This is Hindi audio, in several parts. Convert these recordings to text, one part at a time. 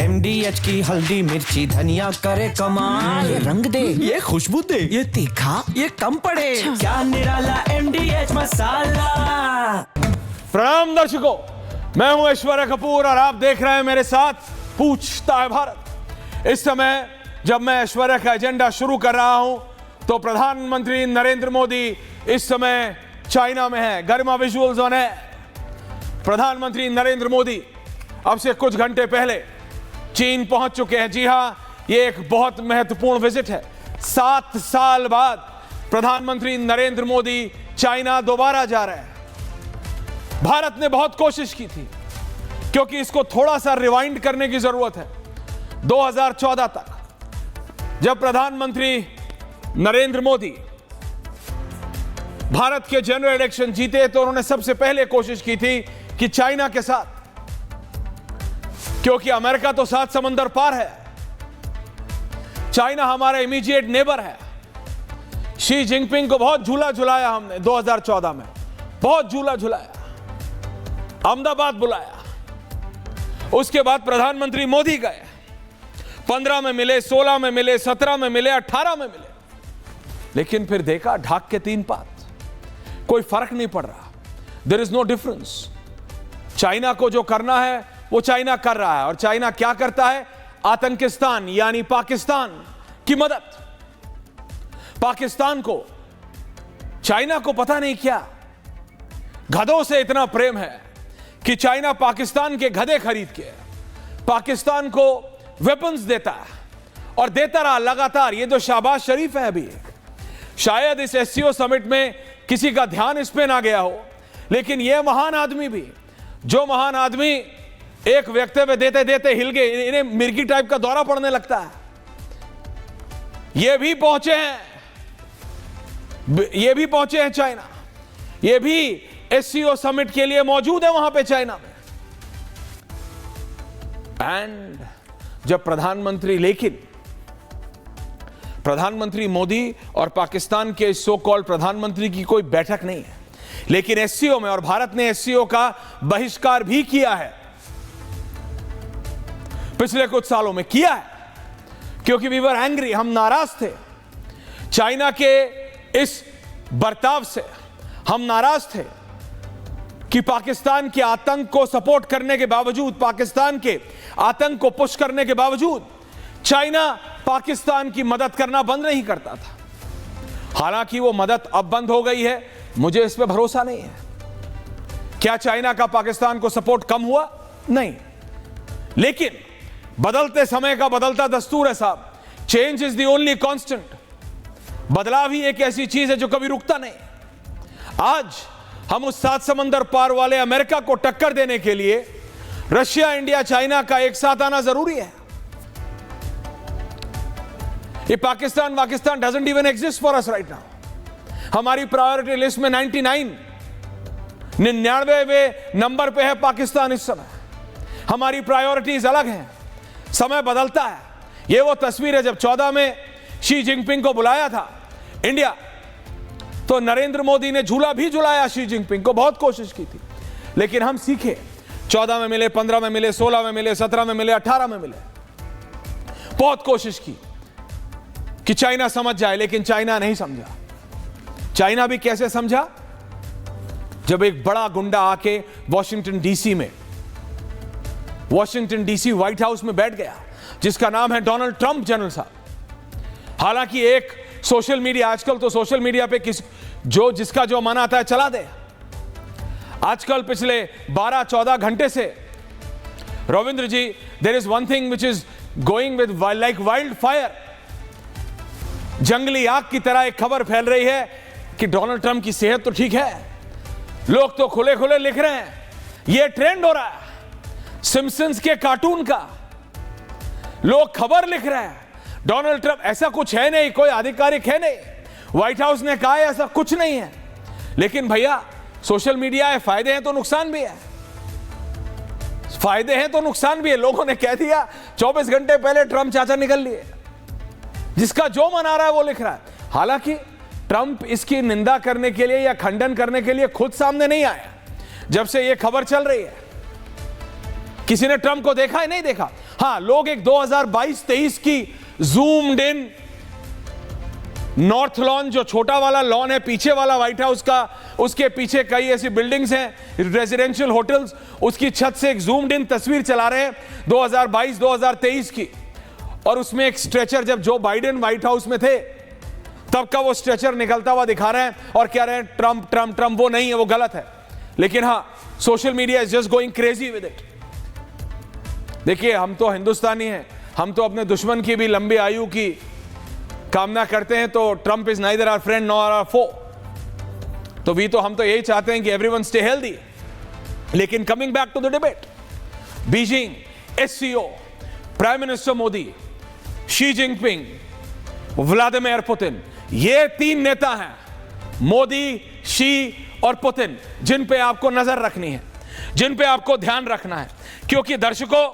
MDH की हल्दी मिर्ची धनिया करे कमाल। ये रंग दे, ये खुशबू दे, ये तीखा, ये कम पड़े। क्या निराला MDH मसाला। प्रणाम दर्शकों, मैं हूं ऐश्वर्या कपूर और आप देख रहे हैं मेरे साथ पूछता है भारत। इस समय जब मैं ऐश्वर्या का एजेंडा शुरू कर रहा हूं तो प्रधानमंत्री नरेंद्र मोदी इस समय चाइना में है। गरिमा विजुअल्स ऑन है। प्रधानमंत्री नरेंद्र मोदी अब से कुछ घंटे पहले चीन पहुंच चुके हैं। जी हां, ये एक बहुत महत्वपूर्ण विजिट है। 7 साल बाद प्रधानमंत्री नरेंद्र मोदी चाइना दोबारा जा रहे हैं। भारत ने बहुत कोशिश की थी क्योंकि इसको थोड़ा सा रिवाइंड करने की जरूरत है। 2014 तक जब प्रधानमंत्री नरेंद्र मोदी भारत के जनरल इलेक्शन जीते तो उन्होंने सबसे पहले कोशिश की थी कि चाइना के साथ, क्योंकि अमेरिका तो 7 समंदर पार है, चाइना हमारा इमीडिएट नेबर है। शी जिनपिंग को बहुत झूला झुलाया हमने 2014 में, बहुत झूला झुलाया, अहमदाबाद बुलाया। उसके बाद प्रधानमंत्री मोदी गए, 15 में मिले, 16 में मिले, 17 में मिले, 18 में मिले, लेकिन फिर देखा ढाक के 3 पात, कोई फर्क नहीं पड़ रहा। There is no difference. China को जो करना है वो चाइना कर रहा है। और चाइना क्या करता है? आतंकिस्तान यानी पाकिस्तान की मदद। पाकिस्तान को, चाइना को पता नहीं क्या गधों से इतना प्रेम है कि चाइना पाकिस्तान के गधे खरीद के पाकिस्तान को वेपन्स देता है और देता रहा लगातार। ये जो शहबाज शरीफ है, अभी शायद इस SCO समिट में किसी का ध्यान इस पे ना गया हो, लेकिन यह महान आदमी भी, जो महान आदमी एक वक्तव्य देते देते हिल गए, इन्हें मिर्गी टाइप का दौरा पड़ने लगता है, ये भी पहुंचे हैं चाइना। ये भी SCO समिट के लिए मौजूद है वहां पे चाइना में। एंड जब प्रधानमंत्री मोदी और पाकिस्तान के सो कॉल्ड प्रधानमंत्री की कोई बैठक नहीं है, लेकिन SCO में, और भारत ने SCO का बहिष्कार भी किया है, पिछले कुछ सालों में किया है, क्योंकि वी वर एंग्री, हम नाराज थे चाइना के इस बर्ताव से। हम नाराज थे कि पाकिस्तान के आतंक को सपोर्ट करने के बावजूद, पाकिस्तान के आतंक को पुश करने के बावजूद चाइना पाकिस्तान की मदद करना बंद नहीं करता था। हालांकि वो मदद अब बंद हो गई है, मुझे इस पे भरोसा नहीं है। क्या चाइना का पाकिस्तान को सपोर्ट कम हुआ? नहीं, लेकिन बदलते समय का बदलता दस्तूर है साहब। Change is the only constant. बदलाव ही एक ऐसी चीज है जो कभी रुकता नहीं। आज हम उस 7 समंदर पार वाले अमेरिका को टक्कर देने के लिए रशिया, इंडिया, चाइना का एक साथ आना जरूरी है। ये Pakistan doesn't even exist for us right now. हमारी प्रायोरिटी लिस्ट में 99वें नंबर पे है पाकिस्तान इस समय। हमारी प्रायोरिटीज अलग हैं, समय बदलता है। ये वो तस्वीर है जब 14 में शी जिनपिंग को बुलाया था इंडिया, तो नरेंद्र मोदी ने झूला भी झुलाया शी जिनपिंग को, बहुत कोशिश की थी, लेकिन हम सीखे। 14 में मिले, 15 में मिले, 16 में मिले, 17 में मिले, 18 में मिले। बहुत कोशिश की कि चाइना समझ जाए, लेकिन चाइना नहीं समझा। चाइना भी कैसे समझा? जब एक बड़ा गुंडा आके वॉशिंगटन डीसी व्हाइट हाउस में बैठ गया, जिसका नाम है डोनाल्ड ट्रंप जनरल साहब। हालांकि एक सोशल मीडिया, आजकल तो सोशल मीडिया पे जिसका जो मन आता है चला दे। आजकल पिछले 12-14 घंटे से Ravindra ji, there is one thing which is going with like wildfire. जंगली आग की तरह एक खबर फैल रही है कि डोनाल्ड ट्रंप की सेहत तो ठीक है। लोग तो खुले खुले लिख रहे हैं, यह ट्रेंड हो रहा है सिम्पसन्स के कार्टून का। लोग खबर लिख रहे हैं डोनाल्ड ट्रंप, ऐसा कुछ है नहीं, कोई आधिकारिक है नहीं, व्हाइट हाउस ने कहा है ऐसा कुछ नहीं है। लेकिन भैया सोशल मीडिया है, फायदे हैं तो नुकसान भी है, फायदे हैं तो नुकसान भी है। लोगों ने कह दिया 24 घंटे पहले ट्रंप चाचा निकल लिए, जिसका जो मन आ रहा है वो लिख रहा है। हालांकि ट्रंप इसकी निंदा करने के लिए या खंडन करने के लिए खुद सामने नहीं आया। जब से ये खबर चल रही है, किसी ने ट्रंप को देखा है? नहीं देखा। हां, लोग एक 2022-23 की जूम्ड इन नॉर्थ लॉन, जो छोटा वाला लॉन है पीछे वाला व्हाइट हाउस का, उसके पीछे कई ऐसी बिल्डिंग्स हैं, रेजिडेंशियल होटल्स, उसकी छत से एक जूम्ड इन तस्वीर चला रहे हैं 2022-2023 की। और उसमें एक स्ट्रेचर, जब जो बाइडेन व्हाइट हाउस में थे तब का वो स्ट्रेचर निकलता हुआ दिखा रहे हैं और कह रहे हैं ट्रंप ट्रंप ट्रंप। वो नहीं है, वो गलत है। लेकिन हां, social media is just going crazy with it. देखिए, हम तो हिंदुस्तानी हैं, हम तो अपने दुश्मन की भी लंबी आयु की कामना करते हैं। तो Trump is neither our friend nor our foe. तो हम तो यही चाहते हैं कि एवरीवन स्टे हेल्दी। लेकिन coming back to the debate, Beijing, SCO, prime minister Modi, Xi Jinping, Vladimir Putin, ये 3 नेता हैं, मोदी, शी और पुतिन, जिन पे आपको नजर रखनी है, जिन पे आपको ध्यान रखना है। क्योंकि दर्शकों,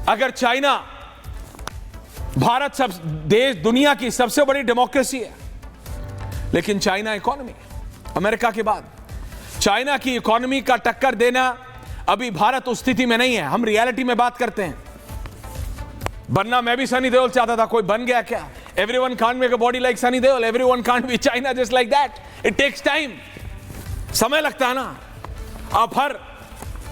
अगर चाइना, भारत सब देश दुनिया की सबसे बड़ी डेमोक्रेसी है, लेकिन चाइना इकोनॉमी, अमेरिका के बाद चाइना की इकोनॉमी का टक्कर देना अभी भारत उस स्थिति में नहीं है। हम रियलिटी में बात करते हैं। बनना मैं भी सनी देओल चाहता था, कोई बन गया क्या? Everyone can't make a body like Sunny Deol, everyone can't be China just like that. It takes time, समय लगता है ना। आप हर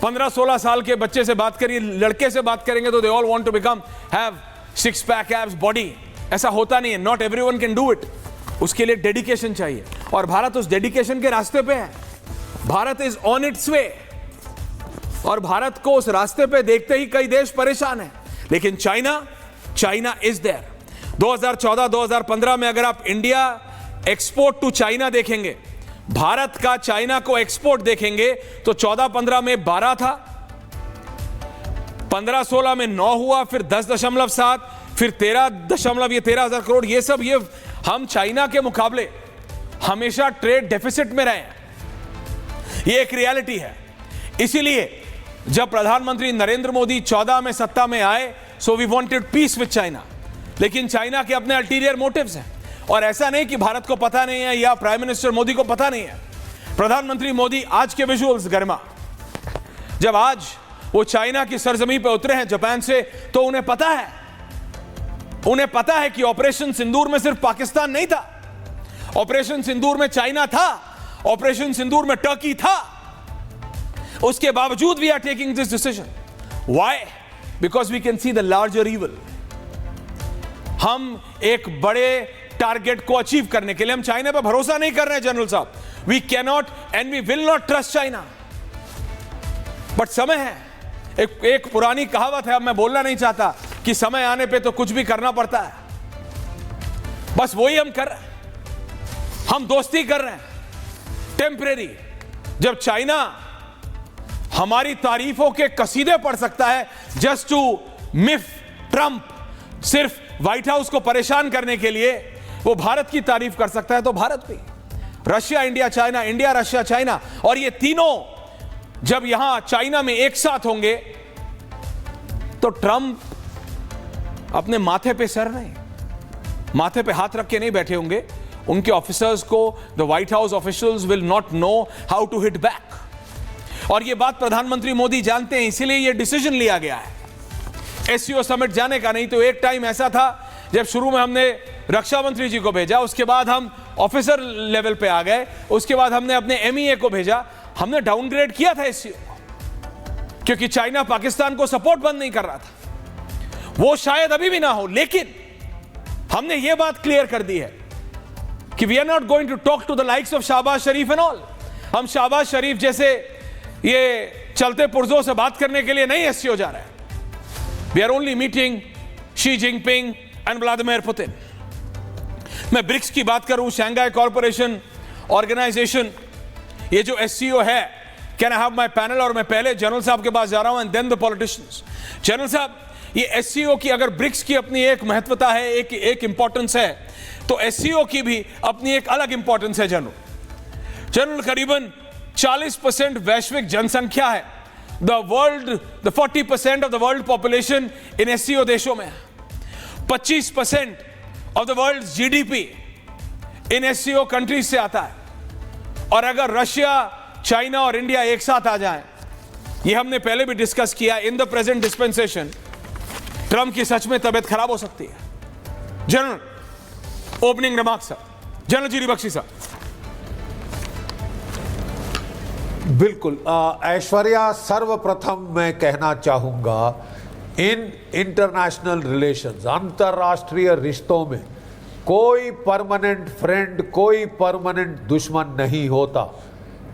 15-16 साल के बच्चे से बात करिए, लड़के से बात करेंगे तो they all want to become have 6 pack abs body. ऐसा होता नहीं है, not everyone can do it. उसके लिए डेडिकेशन चाहिए और भारत उस डेडिकेशन के रास्ते पे है। भारत इज ऑन इट्स वे और भारत को उस रास्ते पे देखते ही कई देश परेशान हैं। लेकिन चाइना इज देयर। 2014-2015 में अगर आप इंडिया एक्सपोर्ट टू चाइना देखेंगे, भारत का चाइना को एक्सपोर्ट देखेंगे, तो 14-15 में 12 था, 15-16 में 9 हुआ, फिर 10.7, फिर 13,000 करोड़। ये सब, ये हम चाइना के मुकाबले हमेशा ट्रेड डेफिसिट में रहे हैं। ये एक रियलिटी है। इसीलिए जब प्रधानमंत्री नरेंद्र मोदी 14 में सत्ता में आए, so we wanted peace with China. लेकिन चाइना के अपने अल्टीरियर मोटिव्स हैं। और ऐसा नहीं कि भारत को पता नहीं है या प्राइम मिनिस्टर मोदी को पता नहीं है। प्रधानमंत्री मोदी आज के विजुअल्स, गरिमा, जब आज वो चाइना की सरजमी पे उतरे हैं जापान से, तो उन्हें पता है कि ऑपरेशन सिंदूर में सिर्फ पाकिस्तान नहीं था, ऑपरेशन सिंदूर में चाइना था, ऑपरेशन सिंदूर में टर्की था। उसके बावजूद we are taking this decision. Why? Because we can see the larger evil. हम एक बड़े टारगेट को अचीव करने के लिए हम चाइना पर भरोसा नहीं कर रहे हैं जनरल साहब। We can not and we will not trust China. But समय है, एक पुरानी कहावत है, अब मैं बोलना नहीं चाहता, कि समय आने पे तो कुछ भी करना पड़ता है। बस वही हम कर रहे हैं। हम दोस्ती कर रहे हैं टेम्परेरी। जब चाइना हमारी तारीफों के कसीदे पढ़ सकता है जस्ट टू मिफ ट्रंप, सिर्फ व्हाइट हाउस को परेशान करने के लिए वो भारत की तारीफ कर सकता है, तो भारत भी, Russia India China, India Russia China, और ये तीनों जब यहां चाइना में एक साथ होंगे तो ट्रंप अपने माथे पे सर नहीं, माथे पे हाथ रख के नहीं बैठे होंगे। उनके ऑफिसर्स को, the White House officials will not know how to hit back. और ये बात प्रधानमंत्री मोदी जानते हैं, इसीलिए ये डिसीजन लिया गया है एससीओ समिट जाने का। नहीं तो एक टाइम ऐसा था जब शुरू में हमने रक्षा मंत्री जी को भेजा, उसके बाद हम ऑफिसर लेवल पे आ गए, उसके बाद हमने अपने एमईए को भेजा, हमने डाउनग्रेड किया था एससीओ, क्योंकि चाइना पाकिस्तान को सपोर्ट बंद नहीं कर रहा था। वो शायद अभी भी ना हो, लेकिन हमने ये बात क्लियर कर दी है कि we are not going to talk to the likes of Shehbaz Sharif and all. हम शहबाज शरीफ जैसे ये चलते पुर्जों से बात करने के लिए नहीं एससीओ जा रहे हैं। We are only meeting Xi Jinping and Vladimir Putin. मैं ब्रिक्स की बात करूं, शंघाई कॉर्पोरेशन ऑर्गेनाइजेशन, ये जो एससीओ है, can I have my panel? और मैं पहले जनरल साहब के पास जा रहा हूं and then the politicians. General साहब, ये एससीओ की अगर ब्रिक्स की अपनी एक महत्वता है, एक इंपॉर्टेंस है, तो एससीओ की भी अपनी एक अलग इंपॉर्टेंस है। जनरल करीबन 40% वैश्विक जनसंख्या है। The 40% of the world population in SCO देशों में है। 25% of the world GDP in SCO countries से आता है। और अगर रशिया, चाइना और इंडिया एक साथ आ जाएं, ये हमने पहले भी डिस्कस किया। In the present dispensation Trump की सच में तबीयत खराब हो सकती है। General opening remark sir, general जीरी बख्शी साहब। बिल्कुल ऐश्वर्या, सर्वप्रथम मैं कहना चाहूंगा इन इंटरनेशनल रिलेशंस, अंतर्राष्ट्रीय रिश्तों में कोई परमानेंट फ्रेंड, कोई परमानेंट दुश्मन नहीं होता।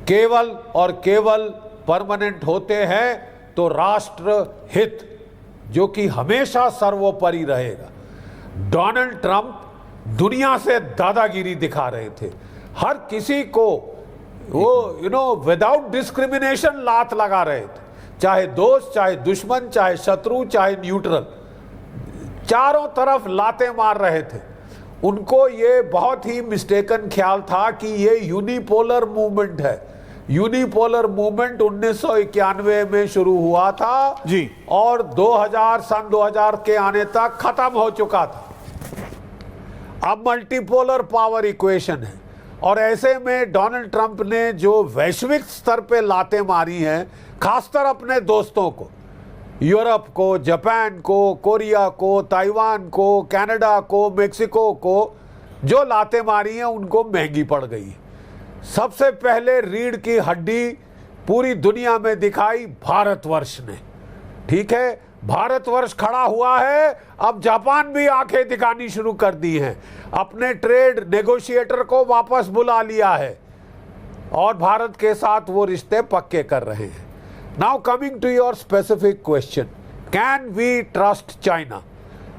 केवल और केवल परमानेंट होते हैं तो राष्ट्र हित, जो कि हमेशा सर्वोपरि रहेगा। डोनाल्ड ट्रंप दुनिया से दादागिरी दिखा रहे थे, हर किसी को वो विदाउट डिस्क्रिमिनेशन लात लगा रहे थे, चाहे दोस्त, चाहे दुश्मन, चाहे शत्रु, चाहे न्यूट्रल, चारों तरफ लातें मार रहे थे। उनको ये बहुत ही मिस्टेकन ख्याल था कि ये यूनिपोलर मूवमेंट है। यूनिपोलर मूवमेंट 1991 में शुरू हुआ था जी, और सन 2000 के आने तक खत्म हो चुका था। अब मल्टीपोलर पावर इक्वेशन है, और ऐसे में डोनाल्ड ट्रंप ने जो वैश्विक स्तर पे लातें मारी हैं, खासकर अपने दोस्तों को, यूरोप को, जापान को, कोरिया को, ताइवान को, कनाडा को, मेक्सिको को, जो लातें मारी हैं उनको महंगी पड़ गई। सबसे पहले रीढ़ की हड्डी पूरी दुनिया में दिखाई भारतवर्ष ने। ठीक है, भारतवर्ष खड़ा हुआ है, अब जापान भी आंखें दिखानी शुरू कर दी हैं, अपने ट्रेड नेगोशिएटर को वापस बुला लिया है और भारत के साथ वो रिश्ते पक्के कर रहे हैं। Now coming to your specific question, can we trust China?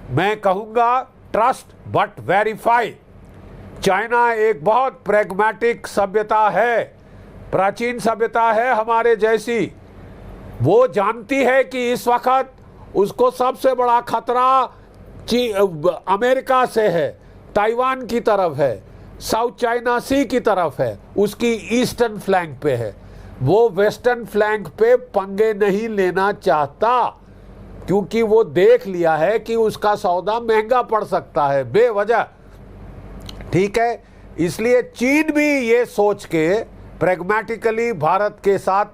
मैं कहूंगा ट्रस्ट बट वेरीफाई। चाइना एक बहुत प्रैग्मेटिक सभ्यता है, प्राचीन सभ्यता है हमारे जैसी। वो जानती है कि इस वक्त उसको सबसे बड़ा खतरा अमेरिका से है, ताइवान की तरफ है, साउथ चाइना सी की तरफ है, उसकी ईस्टर्न फ्लैंक पे है। वो वेस्टर्न फ्लैंक पे पंगे नहीं लेना चाहता, क्योंकि वो देख लिया है कि उसका सौदा महंगा पड़ सकता है बेवजह। ठीक है, इसलिए चीन भी ये सोच के प्रैग्मेटिकली भारत के साथ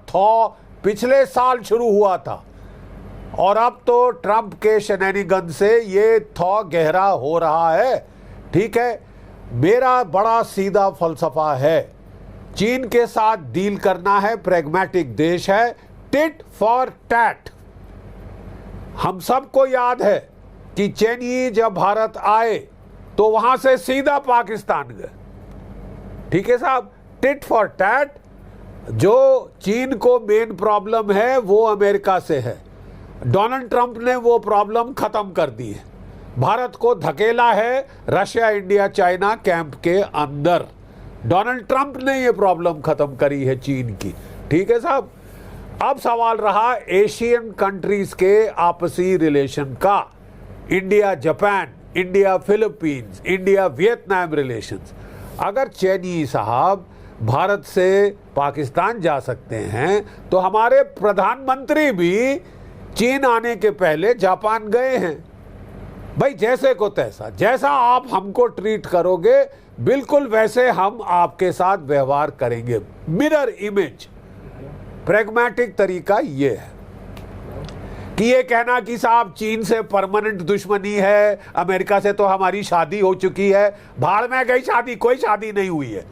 पिछले साल शुरू हुआ था, और अब तो ट्रंप के शेनेनिगन से ये गहरा हो रहा है। ठीक है, मेरा बड़ा सीधा फलसफा है, चीन के साथ डील करना है, प्रैग्मेटिक देश है, टिट फॉर टैट। हम सबको याद है कि चेनी जब भारत आए तो वहां से सीधा पाकिस्तान गए। ठीक है साहब, टिट फॉर टैट। जो चीन को मेन प्रॉब्लम है वो अमेरिका से है, डोनाल्ड ट्रंप ने वो प्रॉब्लम खत्म कर दी है, भारत को धकेला है रशिया, इंडिया, चाइना कैंप के अंदर। डोनाल्ड ट्रंप ने ये प्रॉब्लम खत्म करी है चीन की। ठीक है साहब, अब सवाल रहा एशियन कंट्रीज के आपसी रिलेशन का, India Japan, India Philippines, India Vietnam relations. अगर चैनी साहब भारत से पाकिस्तान जा सकते हैं तो हमारे प्रधानमंत्री भी चीन आने के पहले जापान गए हैं। भाई जैसे को तैसा, जैसा आप हमको ट्रीट करोगे बिल्कुल वैसे हम आपके साथ व्यवहार करेंगे। मिरर इमेज, प्रैग्मेटिक तरीका ये है कि ये कहना कि साहब चीन से परमानेंट दुश्मनी है, अमेरिका से तो हमारी शादी हो चुकी है, भाड़ में गई शादी, कोई शादी नहीं हुई है,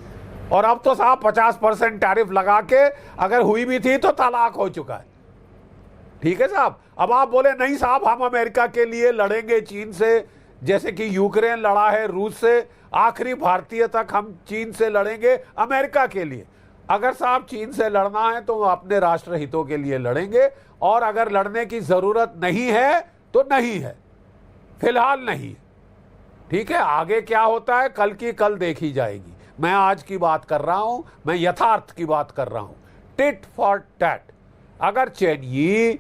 और अब तो साहब 50% टैरिफ लगा के अगर हुई भी थी तो तलाक हो चुका है। ठीक है साहब, अब आप बोले नहीं साहब हम अमेरिका के लिए लड़ेंगे चीन से, जैसे कि यूक्रेन लड़ा है रूस से, आखिरी भारतीय तक हम चीन से लड़ेंगे अमेरिका के लिए। अगर साहब चीन से लड़ना है तो अपने राष्ट्र हितों के लिए लड़ेंगे, और अगर लड़ने की जरूरत नहीं है तो नहीं है, फिलहाल नहीं। ठीक है, आगे क्या होता है कल की कल देखी जाएगी। मैं आज की बात कर रहा हूं, मैं यथार्थ की बात कर रहा हूं। Tit for tat. अगर चीनी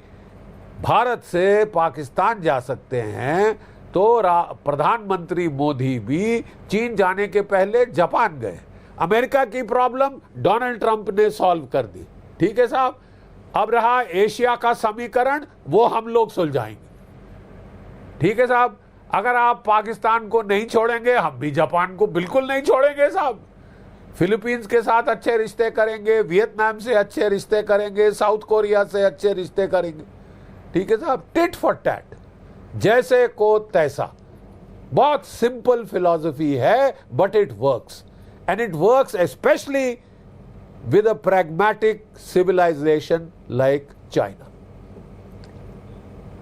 भारत से पाकिस्तान जा सकते हैं तो प्रधानमंत्री मोदी भी चीन जाने के पहले जापान गए। अमेरिका की प्रॉब्लम डोनाल्ड ट्रंप ने सॉल्व कर दी। ठीक है साहब, अब रहा एशिया का समीकरण, वो हम लोग सुलझाएंगे। ठीक है साहब, अगर आप पाकिस्तान को नहीं छोड़ेंगे हम भी जापान को बिल्कुल नहीं छोड़ेंगे साहब। फिलीपींस के साथ अच्छे रिश्ते करेंगे, वियतनाम से अच्छे रिश्ते करेंगे, साउथ कोरिया से अच्छे रिश्ते करेंगे। ठीक है साहब, टिट फॉर टैट, जैसे को तैसा। बहुत सिंपल फिलॉसफी है, but it works, and it works specially with a pragmatic civilisation like China.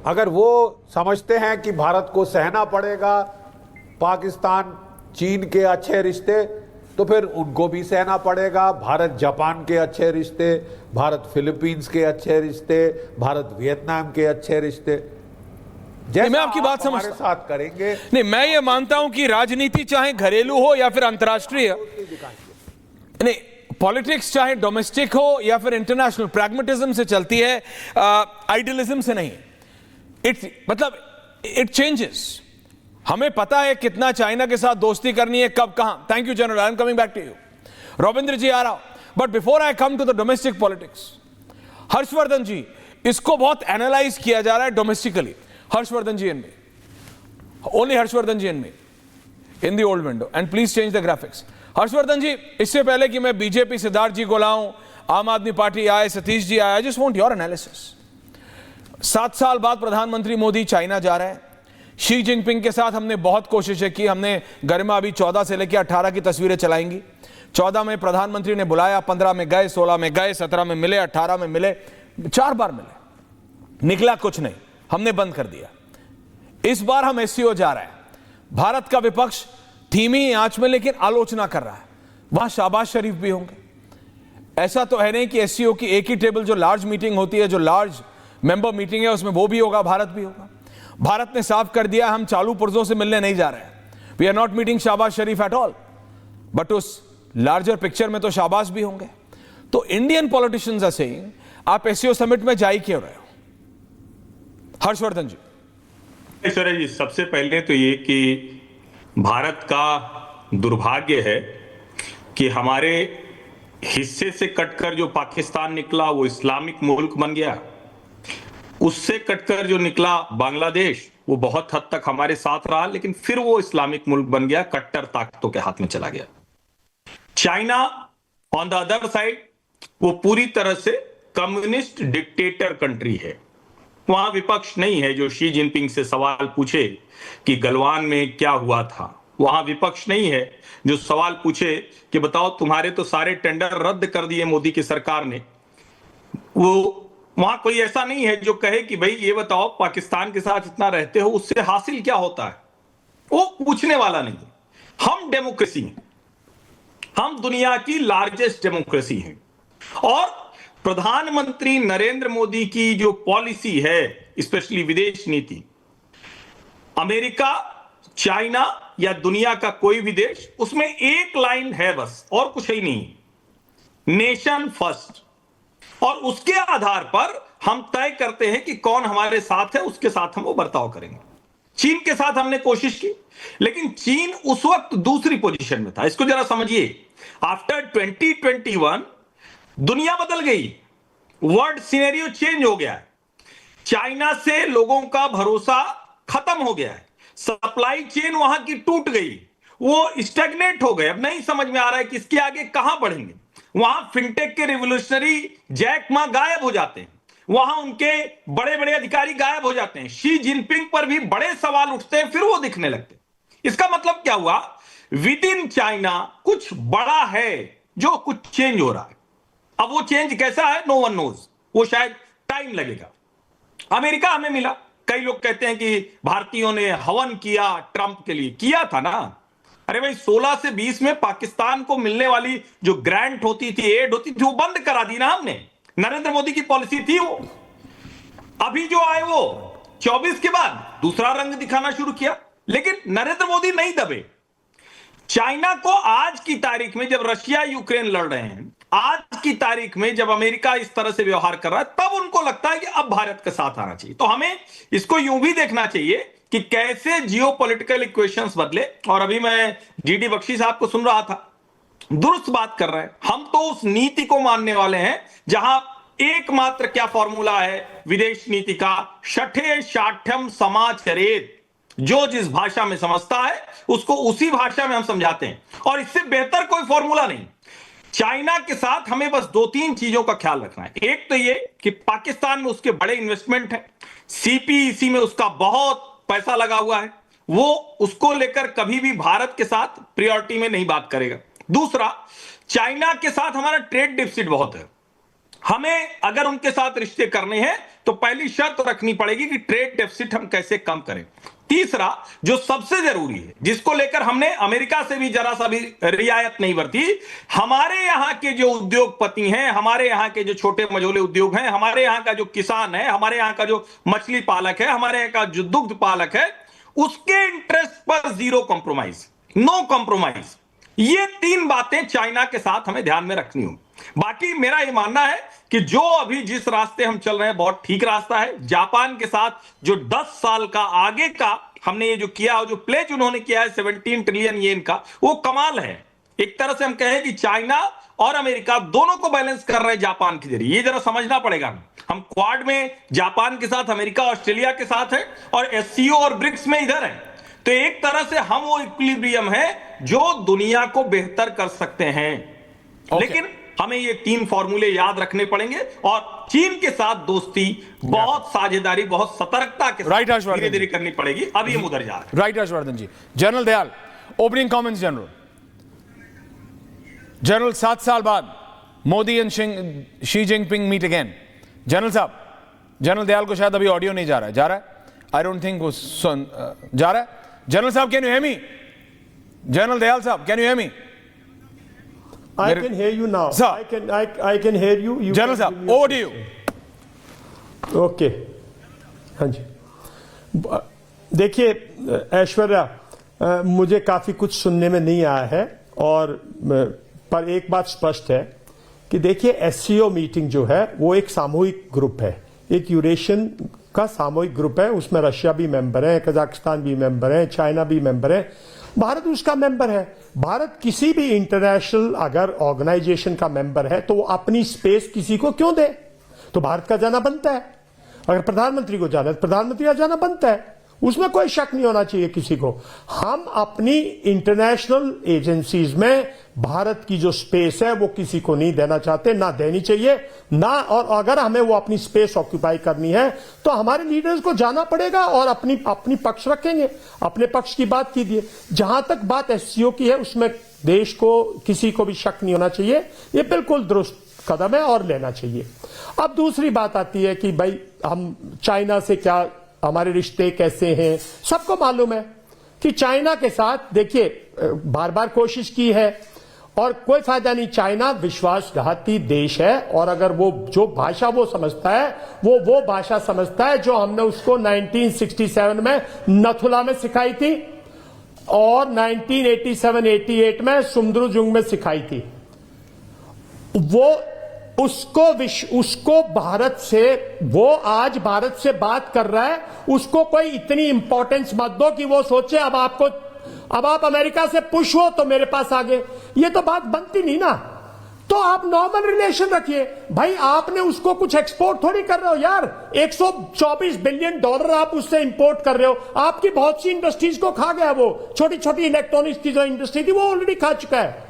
अगर वो समझते हैं कि भारत को सहना पड़ेगा पाकिस्तान चीन के अच्छे रिश्ते, तो फिर उनको भी सहना पड़ेगा भारत जापान के अच्छे रिश्ते, भारत फिलीपींस के अच्छे रिश्ते, भारत वियतनाम के अच्छे रिश्ते। जैसे मैं आपकी बात हमारे साथ करेंगे। नहीं, मैं ये मानता हूं कि राजनीति चाहे घरेलू हो या फिर अंतर्राष्ट्रीय, नहीं, पॉलिटिक्स चाहे डोमेस्टिक हो या फिर इंटरनेशनल, प्रैग्मेटिज्म से चलती है, आइडियलिज्म से नहीं। मतलब इट चेंजेस। हमें पता है कितना चाइना के साथ दोस्ती करनी है, कब कहां। Thank you general, I am coming back to you. Ravindra ji आ रहा हूं, but before I come to the domestic politics, Harshvardhan ji, इसको बहुत एनालाइज किया जा रहा है domestically. Harshvardhan ji and me, only Harshvardhan ji and me in the old window, and please change the graphics. Harshvardhan ji, इससे पहले कि मैं बीजेपी सिद्धार्थ जी को लाऊं, आम आदमी पार्टी आए, सतीश जी आए, आई जस्ट वांट योर एनालिसिस। 7 साल बाद प्रधानमंत्री मोदी चाइना जा रहे हैं। शी जिनपिंग के साथ हमने बहुत कोशिशें की। हमने गरिमा अभी 14 से लेकर 18 की तस्वीरें चलाएंगी। 14 में प्रधानमंत्री ने बुलाया, 15 में गए, 16 में गए, 17 में मिले, 18 में मिले, 4 बार मिले, निकला कुछ नहीं, हमने बंद कर दिया। इस बार हम एससीओ जा रहे हैं। भारत का विपक्ष धीमी आंच में लेकिन आलोचना कर रहा है। वहां शाहबाज शरीफ भी होंगे। ऐसा तो है नहीं कि एससीओ की एक ही टेबल, जो लार्ज मीटिंग होती है, जो लार्ज मेंबर मीटिंग है, उसमें वो भी होगा, भारत भी होगा। भारत ने साफ कर दिया, हम चालू पुर्जों से मिलने नहीं जा रहे हैं। We are not meeting Shahbaz Sharif at all, but उस लार्जर पिक्चर में तो शाहबाज भी होंगे। तो इंडियन पॉलिटिशियंस आर सेइंग, आप एससीओ समिट में जा ही क्यों रहे हो? हर्षवर्धन जी। ऐश्वर्या जी, सबसे पहले तो ये कि भारत का दुर्भाग्य है कि हमारे हिस्से से कटकर जो पाकिस्तान निकला वो इस्लामिक मुल्क बन गया। उससे कटकर जो निकला बांग्लादेश, वो बहुत हद तक हमारे साथ रहा, लेकिन फिर वो इस्लामिक मुल्क बन गया, कट्टर ताकतों के हाथ में चला गया। China on the other side, वो पूरी तरह से कम्युनिस्ट डिक्टेटर कंट्री है। वहां विपक्ष नहीं है जो शी जिनपिंग से सवाल पूछे कि गलवान में क्या हुआ था। वहां विपक्ष नहीं है जो सवाल पूछे कि बताओ तुम्हारे तो सारे टेंडर रद्द कर दिए मोदी की सरकार ने। वो वहां कोई ऐसा नहीं है जो कहे कि भाई ये बताओ पाकिस्तान के साथ इतना रहते हो, उससे हासिल क्या होता है। वो पूछने वाला नहीं। हम डेमोक्रेसी हैं, हम दुनिया की लार्जेस्ट डेमोक्रेसी हैं, और प्रधानमंत्री नरेंद्र मोदी की जो पॉलिसी है, स्पेशली विदेश नीति, अमेरिका, चाइना या दुनिया का कोई भी देश, उसमें एक लाइन है बस, और कुछ ही नहीं, नेशन फर्स्ट। और उसके आधार पर हम तय करते हैं कि कौन हमारे साथ है, उसके साथ हम वो बर्ताव करेंगे। चीन के साथ हमने कोशिश की, लेकिन चीन उस वक्त दूसरी पोजीशन में था। इसको जरा समझिए, आफ्टर 2021 दुनिया बदल गई, वर्ल्ड सिनेरियो चेंज हो गया है। चाइना से लोगों का भरोसा खत्म हो गया है, सप्लाई चेन वहां की टूट गई, वो स्टैग्नेट हो गए। अब नहीं समझ में आ रहा है कि इसके आगे कहां बढ़ेंगे। वहां फिनटेक के रिवोल्यूशनरी जैक मा गायब हो जाते हैं, वहां उनके बड़े बड़े अधिकारी गायब हो जाते हैं, शी जिनपिंग पर भी बड़े सवाल उठते हैं, फिर वो दिखने लगते हैं। इसका मतलब क्या हुआ, विद इन चाइना कुछ बड़ा है जो कुछ चेंज हो रहा है। अब वो चेंज कैसा है, नो वन नोज, वो शायद टाइम लगेगा। अमेरिका हमें मिला, कई लोग कहते हैं कि भारतीयों ने हवन किया ट्रंप के लिए, किया था ना। अरे भाई 16 से 20 में पाकिस्तान को मिलने वाली जो ग्रांट होती थी, एड होती थी, वो बंद करा दी ना हमने। नरेंद्र मोदी की पॉलिसी थी वो। अभी जो आए वो 24 के बाद दूसरा रंग दिखाना शुरू किया, लेकिन नरेंद्र मोदी नहीं दबे। चाइना को आज की तारीख में, जब रशिया यूक्रेन लड़ रहे हैं, आज की तारीख में जब अमेरिका इस तरह से व्यवहार कर रहा है, तब उनको लगता है कि अब भारत के साथ आना चाहिए। तो हमें इसको यूं भी देखना चाहिए कि कैसे जियोपॉलिटिकल इक्वेशंस बदले। और अभी मैं जीडी बख्शी साहब को सुन रहा था, दुरुस्त बात कर रहे हैं। हम तो उस नीति को मानने वाले हैं जहां एकमात्र क्या फॉर्मूला है विदेश नीति का, शठे शाठ्यम समाचरेत। जो जिस भाषा में समझता है उसको उसी भाषा में हम समझाते हैं, और इससे बेहतर कोई फॉर्मूला नहीं। चाइना के साथ हमें बस 2-3 चीजों का ख्याल रखना है। एक तो ये कि पाकिस्तान में उसके बड़े इन्वेस्टमेंट हैं, सीपीईसी में उसका बहुत पैसा लगा हुआ है, वो उसको लेकर कभी भी भारत के साथ प्रायोरिटी में नहीं बात करेगा। दूसरा, चाइना के साथ हमारा ट्रेड डिफिसिट बहुत है, हमें अगर उनके साथ रिश्ते करने हैं तो पहली शर्त रखनी पड़ेगी कि ट्रेड डेफिसिट हम कैसे कम करें। तीसरा, जो सबसे जरूरी है, जिसको लेकर हमने अमेरिका से भी जरा सा भी रियायत नहीं बरती, हमारे यहां के जो उद्योगपति हैं, हमारे यहां के जो छोटे मझोले उद्योग हैं, हमारे यहां का जो किसान है, हमारे यहां का जो मछली पालक है, हमारे यहां का जो दुग्ध पालक है, उसके इंटरेस्ट पर जीरो कॉम्प्रोमाइज, नो कॉम्प्रोमाइज। ये 3 बातें चाइना के साथ हमें ध्यान में रखनी हो। बाकी मेरा यह मानना है कि जो अभी जिस रास्ते हम चल रहे हैं बहुत ठीक रास्ता है। जापान के साथ जो 10 साल का आगे का हमने ये जो किया, जो प्लेज उन्होंने किया है 17 ट्रिलियन येन का, वो कमाल है। एक तरह से हम कहें कि चाइना और अमेरिका दोनों को बैलेंस कर रहे हैं जापान के जरिए। ये जरा समझना पड़ेगा। हम क्वाड में जापान के साथ, अमेरिका ऑस्ट्रेलिया के साथ है, और एससीओ और ब्रिक्स में इधर है। तो एक तरह से हम वो इक्विलिब्रियम है जो दुनिया को बेहतर कर सकते हैं। लेकिन हमें ये 3 फॉर्मूले याद रखने पड़ेंगे, और चीन के साथ दोस्ती बहुत साझेदारी, बहुत सतर्कता के साथ धीरे धीरे करनी पड़ेगी। अब ये उधर जा रहा है। Right Harshvardhan ji. General Dayal, opening comments. General 7 साल बाद Modi and Xi Jinping meet again. General साहब, जनरल दयाल को शायद अभी ऑडियो नहीं जा रहा है। जा रहा है? आई डोंट थिंक वो जा रहा है। जनरल साहब, can you hear me? General Dayal साहब, can you hear me? I can hear you now. Sir. I can hear you. General साहब, over to you. ओके, हाँ जी। देखिए ऐश्वर्या, मुझे काफी कुछ सुनने में नहीं आया है, और पर एक बात स्पष्ट है कि देखिए एससीओ मीटिंग जो है वो एक सामूहिक ग्रुप है, एक यूरेशियन का सामूहिक ग्रुप है। उसमें रशिया भी मेंबर है, कजाकिस्तान भी मेंबर है, चाइना भी मेंबर है, भारत उसका मेंबर है। भारत किसी भी इंटरनेशनल अगर ऑर्गेनाइजेशन का मेंबर है तो वो अपनी स्पेस किसी को क्यों दे? तो भारत का जाना बनता है। अगर प्रधानमंत्री को जाना है तो प्रधानमंत्री का जाना बनता है, उसमें कोई शक नहीं होना चाहिए किसी को। हम अपनी इंटरनेशनल एजेंसीज में भारत की जो स्पेस है वो किसी को नहीं देना चाहते, ना देनी चाहिए ना। और अगर हमें वो अपनी स्पेस ऑक्यूपाई करनी है तो हमारे लीडर्स को जाना पड़ेगा और अपनी पक्ष रखेंगे, अपने पक्ष की बात कीजिए। जहां तक बात एससीओ की है उसमें देश को किसी को भी शक नहीं होना चाहिए, ये बिल्कुल दुरुस्त कदम है और लेना चाहिए। अब दूसरी बात आती है कि भाई हम चाइना से क्या, हमारे रिश्ते कैसे हैं। सबको मालूम है कि चाइना के साथ देखिए बार बार कोशिश की है और कोई फायदा नहीं। चाइना विश्वासघाती देश है, और अगर वो जो भाषा वो समझता है वो भाषा समझता है जो हमने उसको 1967 में नथुला में सिखाई थी और 1987-88 में सुमद्रुजुंग में सिखाई थी। वो उसको भारत से, वो आज भारत से बात कर रहा है, उसको कोई इतनी इंपॉर्टेंस मत दो कि वो सोचे अब आप अमेरिका से पुश हो तो मेरे पास आ गए। ये तो बात बनती नहीं ना। तो आप नॉर्मल रिलेशन रखिए भाई। आपने उसको कुछ एक्सपोर्ट थोड़ी कर रहे हो यार, $124 बिलियन आप उससे इंपोर्ट कर रहे हो। आपकी बहुत सी इंडस्ट्रीज को खा गया वो, छोटी छोटी इलेक्ट्रॉनिक्स की जो इंडस्ट्री थी वो ऑलरेडी खा चुका है।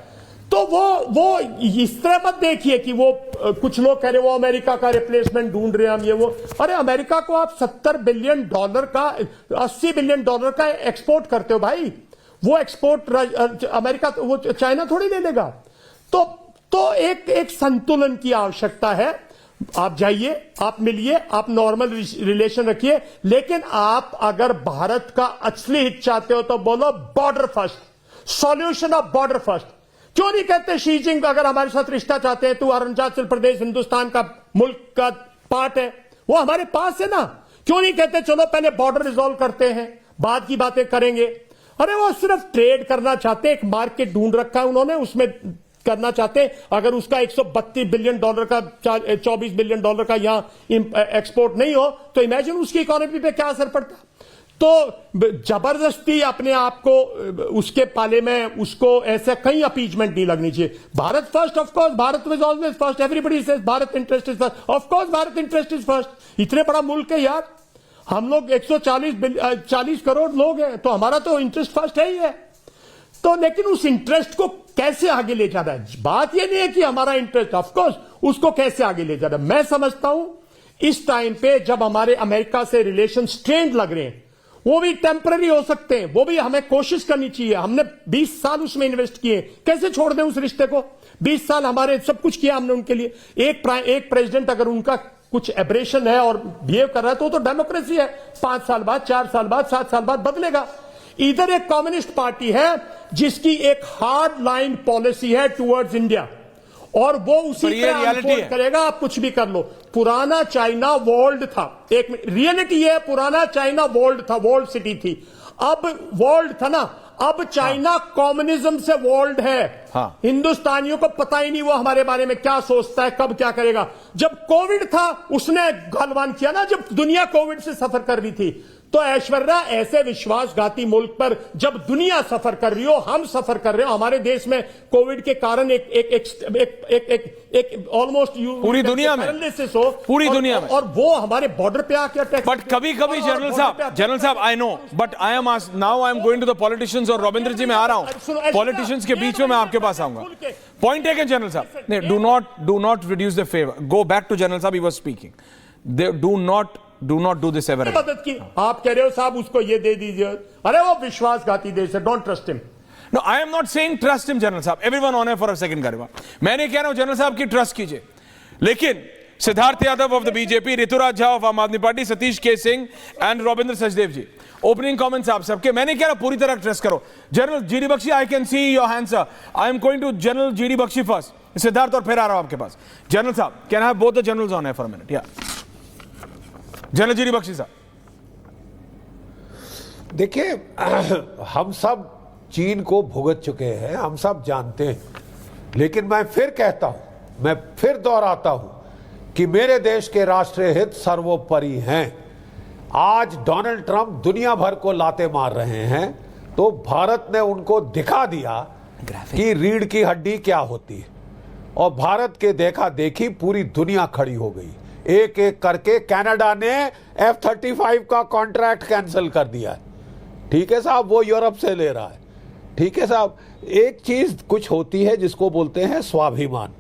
तो वो इस तरह मत देखिए कि वो कुछ लोग कह रहे वो अमेरिका का रिप्लेसमेंट ढूंढ रहे हैं हम ये वो। अरे अमेरिका को आप $70 बिलियन का, $80 बिलियन का एक्सपोर्ट करते हो भाई। वो एक्सपोर्ट अमेरिका, वो चाइना थोड़ी ले लेगा। तो एक संतुलन की आवश्यकता है। आप जाइए, आप मिलिए, आप नॉर्मल रिलेशन रखिए, लेकिन आप अगर भारत का असली हित चाहते हो तो बोलो border first, solution of border first. क्यों नहीं कहते शी जिनपिंग अगर हमारे साथ रिश्ता चाहते हैं तो अरुणाचल प्रदेश हिंदुस्तान का मुल्क का पार्ट है, वो हमारे पास है ना। क्यों नहीं कहते चलो पहले बॉर्डर रिजॉल्व करते हैं, बाद की बातें करेंगे। अरे वो सिर्फ ट्रेड करना चाहते हैं, एक मार्केट ढूंढ रखा है उन्होंने, उसमें करना चाहते हैं। अगर उसका $132 बिलियन का, $24 बिलियन का यहां एक्सपोर्ट नहीं हो तो इमेजिन उसकी इकोनॉमी पे क्या असर पड़ता। तो जबरदस्ती अपने आप को उसके पाले में, उसको ऐसे कहीं अपीचमेंट नहीं लगनी चाहिए। Bharat first, of course Bharat is always first. Everybody says Bharat interest is first, of course Bharat interest is first. इतने बड़ा मुल्क है यार, हम लोग 140 करोड़ लोग हैं, तो हमारा तो इंटरेस्ट फर्स्ट है ही है। तो लेकिन उस इंटरेस्ट को कैसे आगे ले जाना है, बात यह नहीं है कि हमारा इंटरेस्ट, ऑफ कोर्स उसको कैसे आगे ले जाना है। मैं समझता हूं इस टाइम पे जब हमारे अमेरिका से रिलेशन स्ट्रेंड लग रहे हैं, वो भी टेम्पररी हो सकते हैं, वो भी हमें कोशिश करनी चाहिए। हमने 20 साल उसमें इन्वेस्ट किए, कैसे छोड़ दें उस रिश्ते को? 20 साल हमारे सब कुछ किया हमने उनके लिए। एक प्रेसिडेंट अगर उनका कुछ एब्रेशन है और बिहेव कर रहा है तो डेमोक्रेसी है, 5 साल बाद, 4 साल बाद, 7 साल बाद बदलेगा। इधर एक कम्युनिस्ट पार्टी है जिसकी एक हार्ड लाइन पॉलिसी है टुवर्ड्स इंडिया, और वो उसी तरह अनफोल्ड करेगा। आप कुछ भी कर लो। पुराना चाइना वॉल्ड था, एक रियलिटी है, पुराना चाइना वॉल्ड था, वॉल्ड सिटी थी। अब वॉल्ड था ना, अब चाइना कम्युनिज्म से वॉल्ड है। हिंदुस्तानियों को पता ही नहीं वो हमारे बारे में क्या सोचता है, कब क्या करेगा। जब कोविड था उसने गलवान किया ना, जब दुनिया कोविड से सफर कर रही थी। तो ऐश्वर्या, ऐसे विश्वासघाती मुल्क पर जब दुनिया सफर कर रही हो, हम सफर कर रहे हो, हमारे देश में कोविड के कारण एक ऑलमोस्ट पूरी दुनिया में, पूरी दुनिया में, और वो हमारे बॉर्डर पे आके अटैक। बट कभी कभी जनरल साहब I know, but I am now I am going to the politicians, और रविंद्र जी मैं आ रहा हूं पॉलिटिशियंस के बीच में, मैं आपके पास आऊंगा। पॉइंट टेकन जनरल साहब, do not reduce the favour, go back to general साहब, he was speaking, do not do this ever. मदद की आप कह रहे हो साहब उसको ये दे दीजिए, अरे वो विश्वासघाती देश है, don't trust him. No, I am not saying trust him general साहब, एवरीवन ऑन है फॉर अ सेकंड करेगा। मैं नहीं कह रहा हूं जनरल साहब की ट्रस्ट कीजिए, लेकिन Siddharth Yadav of the BJP, Rituraj Jha of Aam Aadmi Party, Satish के Singh and Ravindra Sachdev ji, opening comments आप सबके। मैं नहीं कह रहा पूरी तरह ट्रस्ट करो। General GD Bakshi, I can see your hand sir, I am going to general GD Bakshi first, Siddharth, और फिर आ रहा हूं आपके पास। जनरल साहब, can I have both the generals on है फॉर अ मिनट? या जनरल जीडी बख्शी साहब। देखिए, हम सब चीन को भुगत चुके हैं, हम सब जानते हैं, लेकिन मैं फिर कहता हूं, मैं फिर दोहराता हूं कि मेरे देश के राष्ट्रीय हित सर्वोपरि हैं। आज डोनाल्ड ट्रंप दुनिया भर को लाते मार रहे हैं, तो भारत ने उनको दिखा दिया कि रीढ़ की हड्डी क्या होती है, और भारत के देखा देखी पूरी दुनिया खड़ी हो गई। एक एक करके कनाडा ने F-35 का कॉन्ट्रैक्ट कैंसिल कर दिया है, ठीक है साहब, वो यूरोप से ले रहा है, ठीक है साहब। एक चीज कुछ होती है जिसको बोलते हैं स्वाभिमान।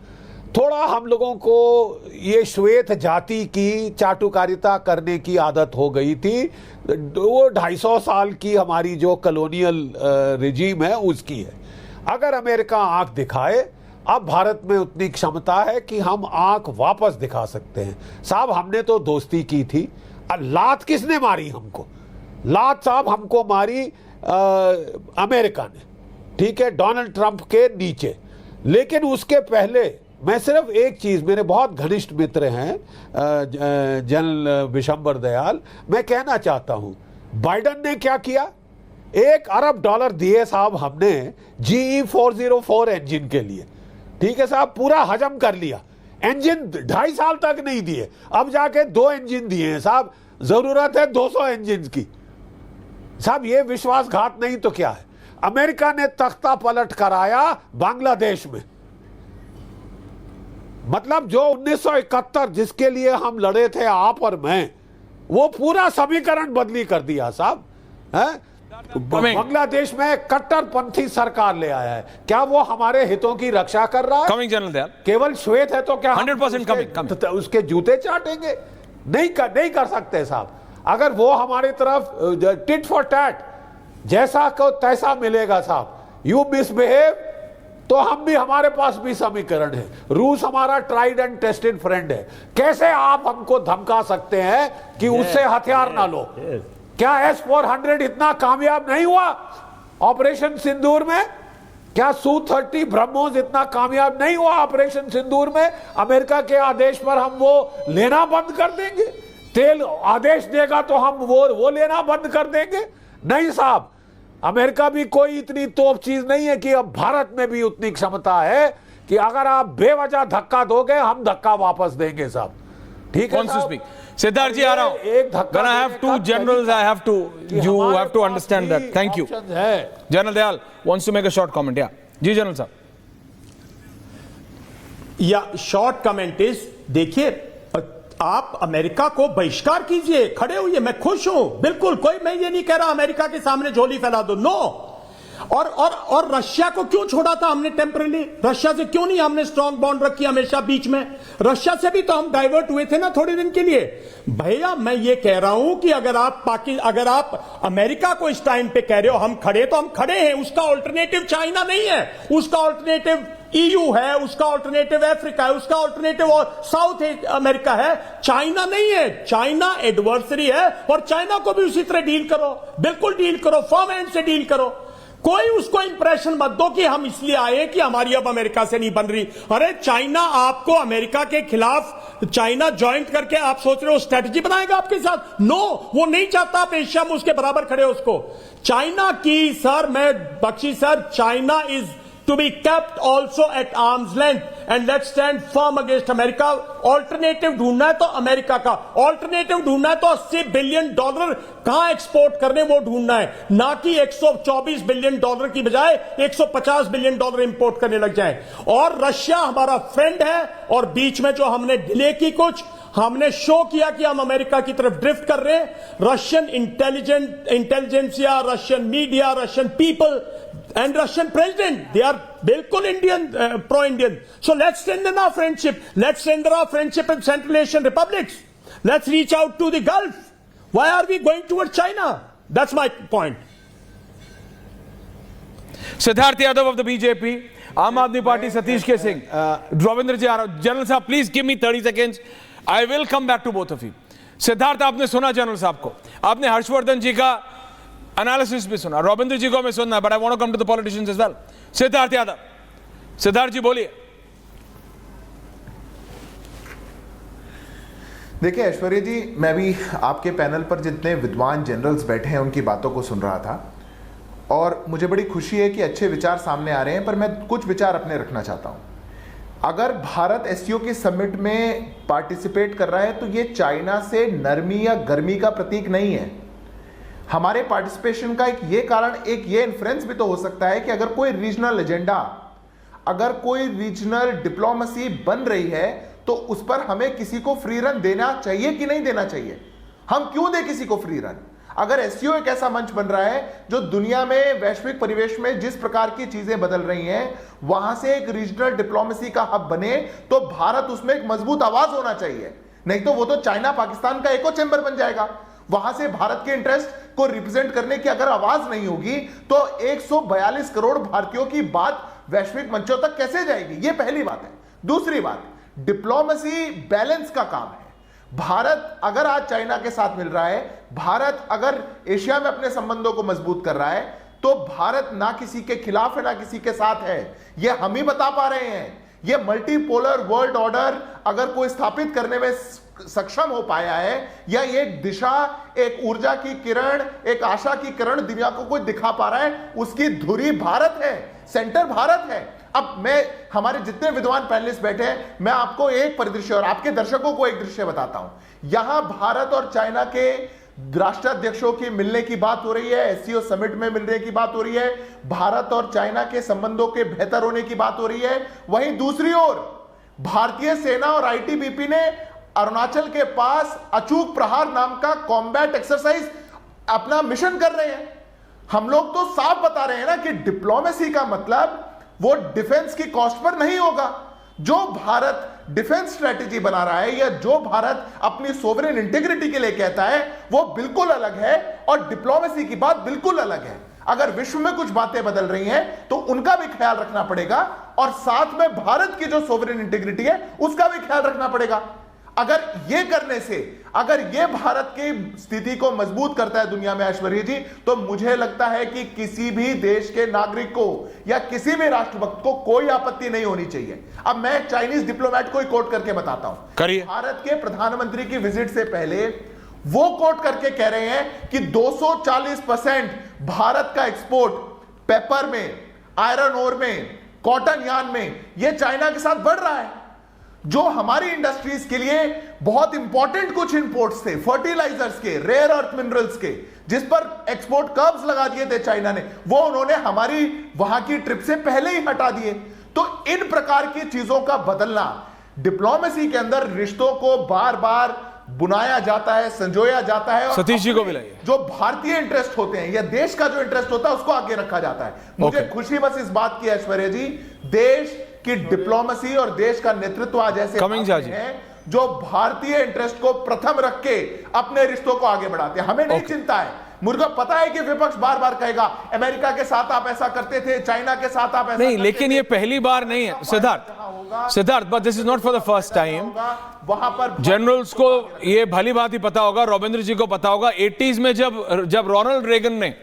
थोड़ा हम लोगों को ये श्वेत जाति की चाटुकारिता करने की आदत हो गई थी, वो 250 साल की हमारी जो कॉलोनियल रिजीम है उसकी है। अगर अमेरिका आंख दिखाए, अब भारत में उतनी क्षमता है कि हम आंख वापस दिखा सकते हैं। साहब, हमने तो दोस्ती की थी, लात किसने मारी हमको? लात साहब हमको मारी अमेरिका ने, ठीक है, डोनाल्ड ट्रंप के नीचे। लेकिन उसके पहले मैं सिर्फ एक चीज, मेरे बहुत घनिष्ठ मित्र हैं जनरल विशंबर दयाल, मैं कहना चाहता हूं, बाइडन ने क्या किया? $1 अरब दिए साहब हमने GE 404 इंजन के लिए, ठीक है साहब, पूरा हजम कर लिया। इंजन 2.5 साल तक नहीं दिए, अब जाके 2 इंजन दिए हैं साहब, जरूरत है 200 इंजन की। साहब, ये विश्वासघात नहीं तो क्या है? अमेरिका ने तख्ता पलट कराया बांग्लादेश में, मतलब जो 1971 जिसके लिए हम लड़े थे आप और मैं, वो पूरा समीकरण बदली कर दिया साहब, है? बांग्लादेश में कट्टरपंथी सरकार ले आया है, क्या वो हमारे हितों की रक्षा कर रहा है? कमिंग जनरल दयाल, केवल श्वेत है तो क्या 100% कमिंग, उसके जूते चाटेंगे? नहीं कर सकते साहब। अगर वो हमारी तरफ टिट फॉर टैट, जैसा को तैसा मिलेगा साहब, यू मिसबिहेव तो हम भी, हमारे पास भी समीकरण है। रूस हमारा ट्राइड एंड टेस्टेड फ्रेंड है, कैसे आप हमको धमका सकते हैं कि उससे हथियार ना लो? क्या S-400 इतना कामयाब नहीं हुआ ऑपरेशन सिंदूर में? क्या Su-30 ब्रह्मोस इतना कामयाब नहीं हुआ ऑपरेशन सिंदूर में? अमेरिका के आदेश पर हम वो लेना बंद कर देंगे? तेल आदेश देगा तो हम वो लेना बंद कर देंगे? नहीं साहब, अमेरिका भी कोई इतनी तोप चीज नहीं है कि अब भारत में भी उतनी क्षमता है कि अगर आप बेवजह धक्का दोगे, हम धक्का वापस देंगे साहब, ठीक है? सिद्धार्थ जी आ रहा हूं, एक धक्का, I have two generals, I have to, you have to understand that. Thank you. General Dayal wants to make a short comment. Yeah, जी जनरल साहब। या शॉर्ट कमेंट इज, देखिए, आप अमेरिका को बहिष्कार कीजिए, खड़े हुए, मैं खुश हूं बिल्कुल, कोई मैं ये नहीं कह रहा अमेरिका के सामने झोली फैला दो, नो। और रशिया को क्यों छोड़ा था हमने टेम्पररी? रशिया से क्यों नहीं हमने स्ट्रांग बॉन्ड रखी हमेशा बीच में? रशिया से भी तो हम डाइवर्ट हुए थे ना थोड़े दिन के लिए। भैया मैं ये कह रहा हूं कि अगर आप अमेरिका को इस टाइम पे कह रहे हो हम खड़े, तो हम खड़े हैं। उसका ऑल्टरनेटिव चाइना नहीं है, उसका ऑल्टरनेटिव EU है, उसका ऑल्टरनेटिव अफ्रीका है, उसका ऑल्टरनेटिव और साउथ अमेरिका है, चाइना नहीं है। चाइना एडवर्सरी है और चाइना को भी उसी तरह डील करो, बिल्कुल डील करो, फर्म हैंड से डील करो। कोई उसको इंप्रेशन मत दो कि हम इसलिए आए कि हमारी अब अमेरिका से नहीं बन रही। अरे चाइना आपको अमेरिका के खिलाफ चाइना ज्वाइंट करके आप सोच रहे हो स्ट्रेटजी बनाएगा आपके साथ? नो, वो नहीं चाहता आप एशिया में उसके बराबर खड़े हो उसको। चाइना की सर, मैं Bakshi sir, China is to be kept also at arm's length and let's stand firm against America. Alternative ढूंढना है तो अमेरिका का, ऑल्टरनेटिव ढूंढना है तो $80 बिलियन कहां एक्सपोर्ट करने वो ढूंढना है, ना कि $124 बिलियन की बजाय $150 बिलियन इंपोर्ट करने लग जाए। और रशिया हमारा फ्रेंड है और बीच में जो हमने डिले की, कुछ हमने शो किया कि हम अमेरिका की तरफ ड्रिफ्ट कर रहे हैं। Russian intelligentsia, Russian media, Russian people and Russian president, they are bilkul Indian, pro-Indian. So let's strengthen our friendship. Let's strengthen our friendship in Central Asian republics. Let's reach out to the Gulf. Why are we going towards China? That's my point. Siddharth Yadav of the BJP, आम आदमी पार्टी सतीश के सिंह, रविंद्र जी, जनरल साहब please give me 30 seconds. I will come back to both of you. Siddharth, आपने सुना जनरल साहब को, आपने हर्षवर्धन जी का एनालिसिस भी सुना, रविंद्र जी को मैं सुनना, but I want to come to the politicians as well. Siddharth Yadav, Siddharth ji बोलिए। देखिए ऐश्वर्या जी, मैं भी आपके पैनल पर जितने विद्वान जनरल्स बैठे हैं उनकी बातों को सुन रहा था और मुझे बड़ी खुशी है कि अच्छे विचार सामने आ रहे हैं, पर मैं कुछ विचार अपने रखना चाहता हूं। अगर भारत एससीओ के समिट में पार्टिसिपेट कर रहा है तो ये चाइना से नरमी या गर्मी का प्रतीक नहीं है। हमारे पार्टिसिपेशन का एक ये कारण, एक ये इन्फ्रेंस भी तो हो सकता है कि अगर कोई रीजनल एजेंडा, अगर कोई रीजनल डिप्लोमेसी बन रही है तो उस पर हमें किसी को फ्री रन देना चाहिए कि नहीं देना चाहिए? हम क्यों दें किसी को फ्री रन? अगर एससीओ एक ऐसा मंच बन रहा है जो दुनिया में वैश्विक परिवेश में जिस प्रकार की चीजें बदल रही हैं वहां से एक रीजनल डिप्लोमेसी का हब बने, तो भारत उसमें एक मजबूत आवाज होना चाहिए। नहीं तो वो तो चाइना पाकिस्तान का एको चैम्बर बन जाएगा। वहां से भारत के इंटरेस्ट को रिप्रेजेंट करने की अगर आवाज नहीं होगी तो 142 करोड़ भारतीयों की बात वैश्विक मंचों तक कैसे जाएगी? ये पहली बात है। दूसरी बात, डिप्लोमेसी बैलेंस का काम है। भारत अगर आज चाइना के साथ मिल रहा है, भारत अगर एशिया में अपने संबंधों को मजबूत कर रहा है, तो भारत ना किसी के खिलाफ है ना किसी के साथ है। यह हम ही बता पा रहे हैं। यह मल्टीपोलर वर्ल्ड ऑर्डर अगर कोई स्थापित करने में सक्षम हो पाया है, या एक दिशा, एक ऊर्जा की किरण, एक आशा की किरण दुनिया को कोई दिखा पा रहा है, उसकी धुरी भारत है, सेंटर भारत है। अब मैं, हमारे जितने विद्वान पैनलिस्ट बैठे हैं, मैं आपको एक परिदृश्य और आपके दर्शकों को एक दृश्य बताता हूं। यहां भारत और चाइना के राष्ट्राध्यक्षों की मिलने की बात हो रही है, एससीओ समिट में मिलने की बात हो रही है, भारत और चाइना के संबंधों के बेहतर होने की बात हो रही है। वहीं दूसरी ओर भारतीय सेना और आईटीबीपी ने अरुणाचल के पास अचूक प्रहार नाम का कॉम्बैट एक्सरसाइज अपना मिशन कर रहे हैं। हम लोग तो साफ बता रहे हैं ना कि डिप्लोमेसी का मतलब वो डिफेंस की कॉस्ट पर नहीं होगा। जो भारत डिफेंस स्ट्रेटेजी बना रहा है या जो भारत अपनी सोवरेन इंटीग्रिटी के लिए कहता है वो बिल्कुल अलग है और डिप्लोमेसी की बात बिल्कुल अलग है। अगर विश्व में कुछ बातें बदल रही हैं तो उनका भी ख्याल रखना पड़ेगा और साथ में भारत की जो सोवरेन इंटीग्रिटी है उसका भी ख्याल रखना पड़ेगा। अगर ये करने से, अगर ये भारत की स्थिति को मजबूत करता है दुनिया में ऐश्वर्या जी, तो मुझे लगता है कि किसी भी देश के नागरिक को या किसी भी राष्ट्रभक्त को कोई आपत्ति नहीं होनी चाहिए। अब मैं चाइनीज डिप्लोमेट को ही कोट करके बताता हूं। करिए। भारत के प्रधानमंत्री की विजिट से पहले वो कोट करके कह रहे हैं कि 240% भारत का एक्सपोर्ट पेपर में, आयरन ओर में, कॉटन यार्न में, यह चाइना के साथ बढ़ रहा है। जो हमारी इंडस्ट्रीज के लिए बहुत इंपॉर्टेंट कुछ इंपोर्ट्स थे, फर्टिलाइजर्स के, रेयर अर्थ मिनरल्स के, जिस पर एक्सपोर्ट कर्व्स लगा दिए थे चाइना ने, वो उन्होंने हमारी वहां की ट्रिप से पहले ही हटा दिए। तो इन प्रकार की चीजों का बदलना, डिप्लोमेसी के अंदर रिश्तों को बार बार बुनाया जाता है, संजोया जाता है और सतीश जी को अपने बुलाइए। जो भारतीय इंटरेस्ट होते हैं या देश का जो इंटरेस्ट होता है उसको आगे रखा जाता है। मुझे खुशी बस इस बात की, ऐश्वर्या जी, देश की डिप्लोमेसी और देश का नेतृत्व आज ऐसे हैं जो भारतीय इंटरेस्ट को प्रथम रख के अपने रिश्तों को आगे बढ़ाते हैं। हमें नहीं चिंता है। मुझे पता है कि विपक्ष बार बार कहेगा अमेरिका के साथ आप ऐसा करते थे, चाइना के साथ आप ऐसा नहीं, लेकिन ये पहली बार नहीं है Siddharth, but this is not for the first time. वहां पर जनरल्स को ये भली बात ही पता होगा, रविंद्र जी को पता होगा, 80s में जब रोनाल्ड रेगन ने,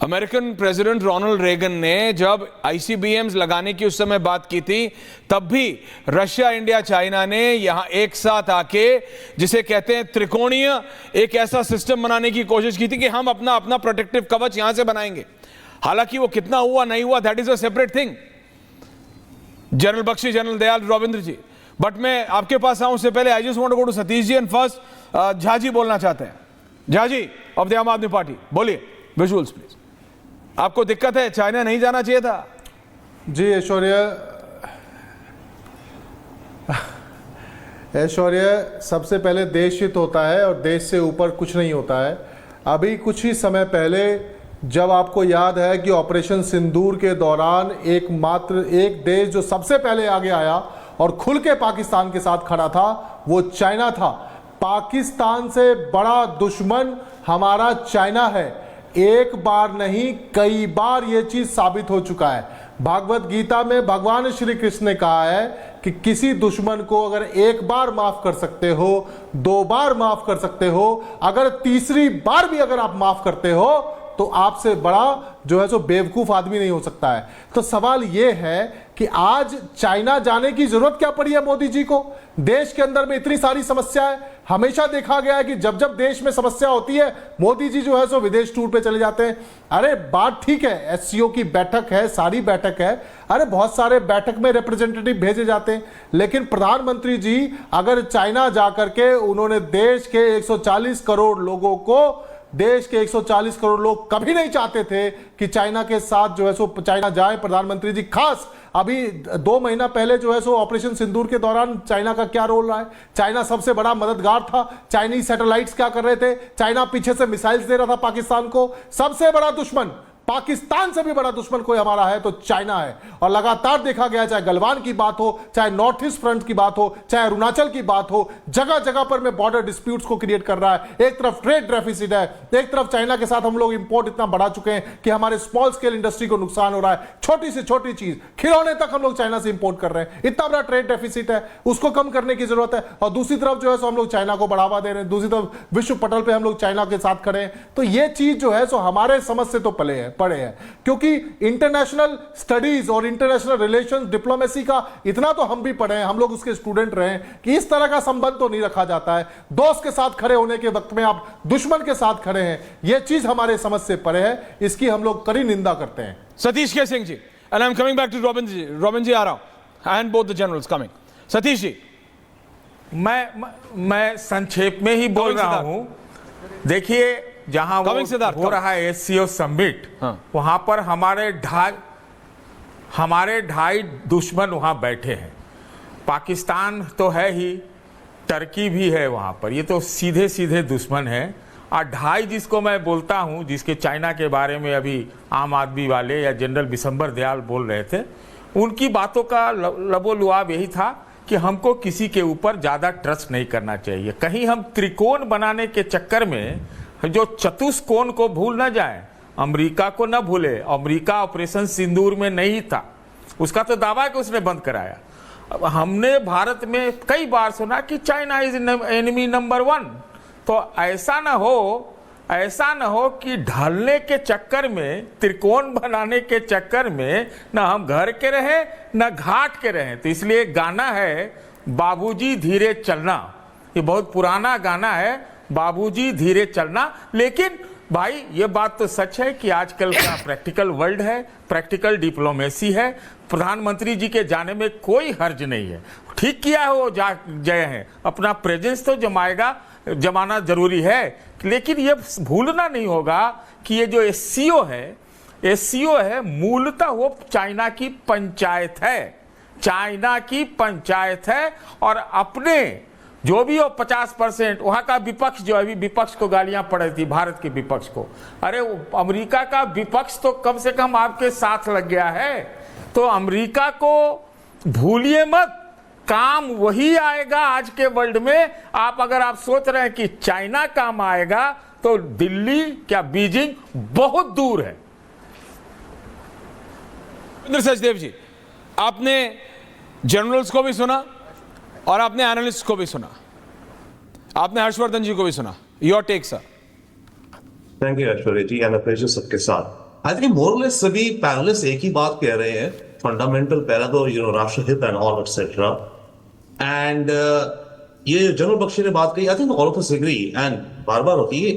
अमेरिकन प्रेसिडेंट रोनाल्ड रेगन ने जब आईसीबीएम्स लगाने की उस समय बात की थी, तब भी रशिया, इंडिया, चाइना ने यहां एक साथ आके, जिसे कहते हैं त्रिकोणीय, एक ऐसा सिस्टम बनाने की कोशिश की थी कि हम अपना अपना प्रोटेक्टिव कवच यहां से बनाएंगे। हालांकि वो कितना हुआ नहीं हुआ, that is a separate thing. General Bakshi, general Dayal, Ravindra ji, but मैं आपके पास आऊं उससे पहले I just want to go to Satish ji and first Jha ji बोलना चाहते हैं। झा जी ऑफ द आम आदमी पार्टी, बोलिए, विजुअल्स प्लीज। आपको दिक्कत है, चाइना नहीं जाना चाहिए था? जी ऐश्वर्या, सबसे पहले देश हित होता है और देश से ऊपर कुछ नहीं होता है। अभी कुछ ही समय पहले जब आपको याद है कि ऑपरेशन सिंदूर के दौरान एकमात्र एक देश जो सबसे पहले आगे आया और खुल के पाकिस्तान के साथ खड़ा था वो चाइना था। पाकिस्तान से बड़ा दुश्मन हमारा चाइना है। एक बार नहीं, कई बार ये चीज साबित हो चुका है। भागवत गीता में भगवान श्री कृष्ण ने कहा है कि किसी दुश्मन को अगर एक बार माफ कर सकते हो, 2 बार माफ कर सकते हो, अगर तीसरी बार भी अगर आप माफ करते हो तो आपसे बड़ा जो है सो बेवकूफ आदमी नहीं हो सकता है। तो सवाल यह है कि आज चाइना जाने की जरूरत क्या पड़ी है मोदी जी को? देश के अंदर में इतनी सारी समस्याएं, हमेशा देखा गया है कि जब जब देश में समस्या होती है मोदी जी जो है सो विदेश टूर पे चले जाते हैं। अरे बात ठीक है, एससीओ की बैठक है, सारी बैठक है, अरे बहुत सारे बैठक में रिप्रेजेंटेटिव भेजे जाते हैं, लेकिन प्रधानमंत्री जी अगर चाइना जाकर के उन्होंने देश के 140 करोड़ लोगों को, देश के 140 करोड़ लोग कभी नहीं चाहते थे कि चाइना के साथ जो है सो चाइना जाए। प्रधानमंत्री जी खास अभी 2 महीना पहले जो है सो ऑपरेशन सिंदूर के दौरान चाइना का क्या रोल रहा है? चाइना सबसे बड़ा मददगार था। चाइनीज सैटेलाइट्स क्या कर रहे थे? चाइना पीछे से मिसाइल्स दे रहा था पाकिस्तान को। सबसे बड़ा दुश्मन, पाकिस्तान से भी बड़ा दुश्मन कोई हमारा है तो चाइना है। और लगातार देखा गया, चाहे गलवान की बात हो, चाहे नॉर्थ ईस्ट फ्रंट की बात हो, चाहे अरुणाचल की बात हो, जगह जगह पर में बॉर्डर डिस्प्यूट्स को क्रिएट कर रहा है। एक तरफ ट्रेड डेफिसिट है, एक तरफ चाइना के साथ हम लोग इंपोर्ट इतना बढ़ा चुके हैं कि हमारे स्मॉल स्केल इंडस्ट्री को नुकसान हो रहा है। छोटी से छोटी चीज, खिलौने तक हम लोग चाइना से इंपोर्ट कर रहे हैं। इतना बड़ा ट्रेड डेफिसिट है, उसको कम करने की जरूरत है। और दूसरी तरफ जो है सो हम लोग चाइना को बढ़ावा दे रहे हैं, दूसरी तरफ विश्व पटल पर हम लोग चाइना के साथ खड़े हैं। तो ये चीज जो है सो हमारे समझ से तो पड़े हैं, क्योंकि इंटरनेशनल स्टडीज और इंटरनेशनल रिलेशंस, डिप्लोमेसी का इतना तो हम भी पढ़े हैं, हम लोग उसके स्टूडेंट रहे हैं कि इस तरह का संबंध तो नहीं रखा जाता है। दोस्त के साथ खड़े होने के वक्त में आप दुश्मन के साथ खड़े हैं, यह चीज हमारे समझ से परे है, इसकी हम लोग कड़ी निंदा करते हैं। सतीश के Singh ji, and I am coming back to Ravindra ji. Ravindra ji आ रहा हूं, and both the generals coming. Satish ji, मैं संक्षेप में ही बोल रहा हूं। देखिए, जहां वो हो रहा है एससीओ समिट, वहां पर हमारे ढाई दुश्मन वहां बैठे हैं। पाकिस्तान तो है ही, टर्की भी है वहां पर, ये तो सीधे सीधे दुश्मन है। और ढाई जिसको मैं बोलता हूं, जिसके चाइना के बारे में अभी आम आदमी वाले या जनरल बिशंबर दयाल बोल रहे थे, उनकी बातों का लबोलुआब यही था कि हमको किसी के ऊपर ज्यादा ट्रस्ट नहीं करना चाहिए। कहीं हम त्रिकोण बनाने के चक्कर में जो चतुष्कोण को भूल ना जाए, अमेरिका को ना भूले। अमेरिका ऑपरेशन सिंदूर में नहीं था, उसका तो दावा है कि उसने बंद कराया। अब हमने भारत में कई बार सुना कि चाइना इज एनिमी नंबर 1। तो ऐसा ना हो कि ढलने के चक्कर में, त्रिकोण बनाने के चक्कर में ना हम घर के रहे ना घाट के रहे। तो इसलिए गाना है बाबूजी धीरे चलना, ये बहुत पुराना गाना है, बाबूजी धीरे चलना। लेकिन भाई ये बात तो सच है कि आजकल का प्रैक्टिकल वर्ल्ड है, प्रैक्टिकल डिप्लोमेसी है। प्रधानमंत्री जी के जाने में कोई हर्ज नहीं है, ठीक किया है वो गए हैं, अपना प्रेजेंस तो जमाना जरूरी है। लेकिन ये भूलना नहीं होगा कि ये जो एससीओ है मूलतः वो चाइना की पंचायत है, चाइना की पंचायत है। और अपने जो भी हो 50%, वहां का विपक्ष जो अभी विपक्ष को गालियां पड़ रही थी, भारत के विपक्ष को, अरे अमेरिका का विपक्ष तो कम से कम आपके साथ लग गया है। तो अमेरिका को भूलिए मत, काम वही आएगा आज के वर्ल्ड में। अगर आप सोच रहे हैं कि चाइना काम आएगा तो दिल्ली क्या बीजिंग बहुत दूर है। रविंद्र सचदेव जी, आपने जनरल्स को भी सुना और आपने एनालिस्ट को भी सुना, आपने हर्षवर्धन जी को भी सुना। Your take sir. Thank you Aishwarya ji, and pleasure सबके साथ। आई थिंक मोरलेस सभी पैनलिस्ट एक ही बात कह रहे हैं, फंडामेंटल पहला तो राष्ट्रहित एंड ऑल एटसेट्रा। एंड ये जनरल बख्शी ने बात कही, I think all of us agree. And बार बार होती है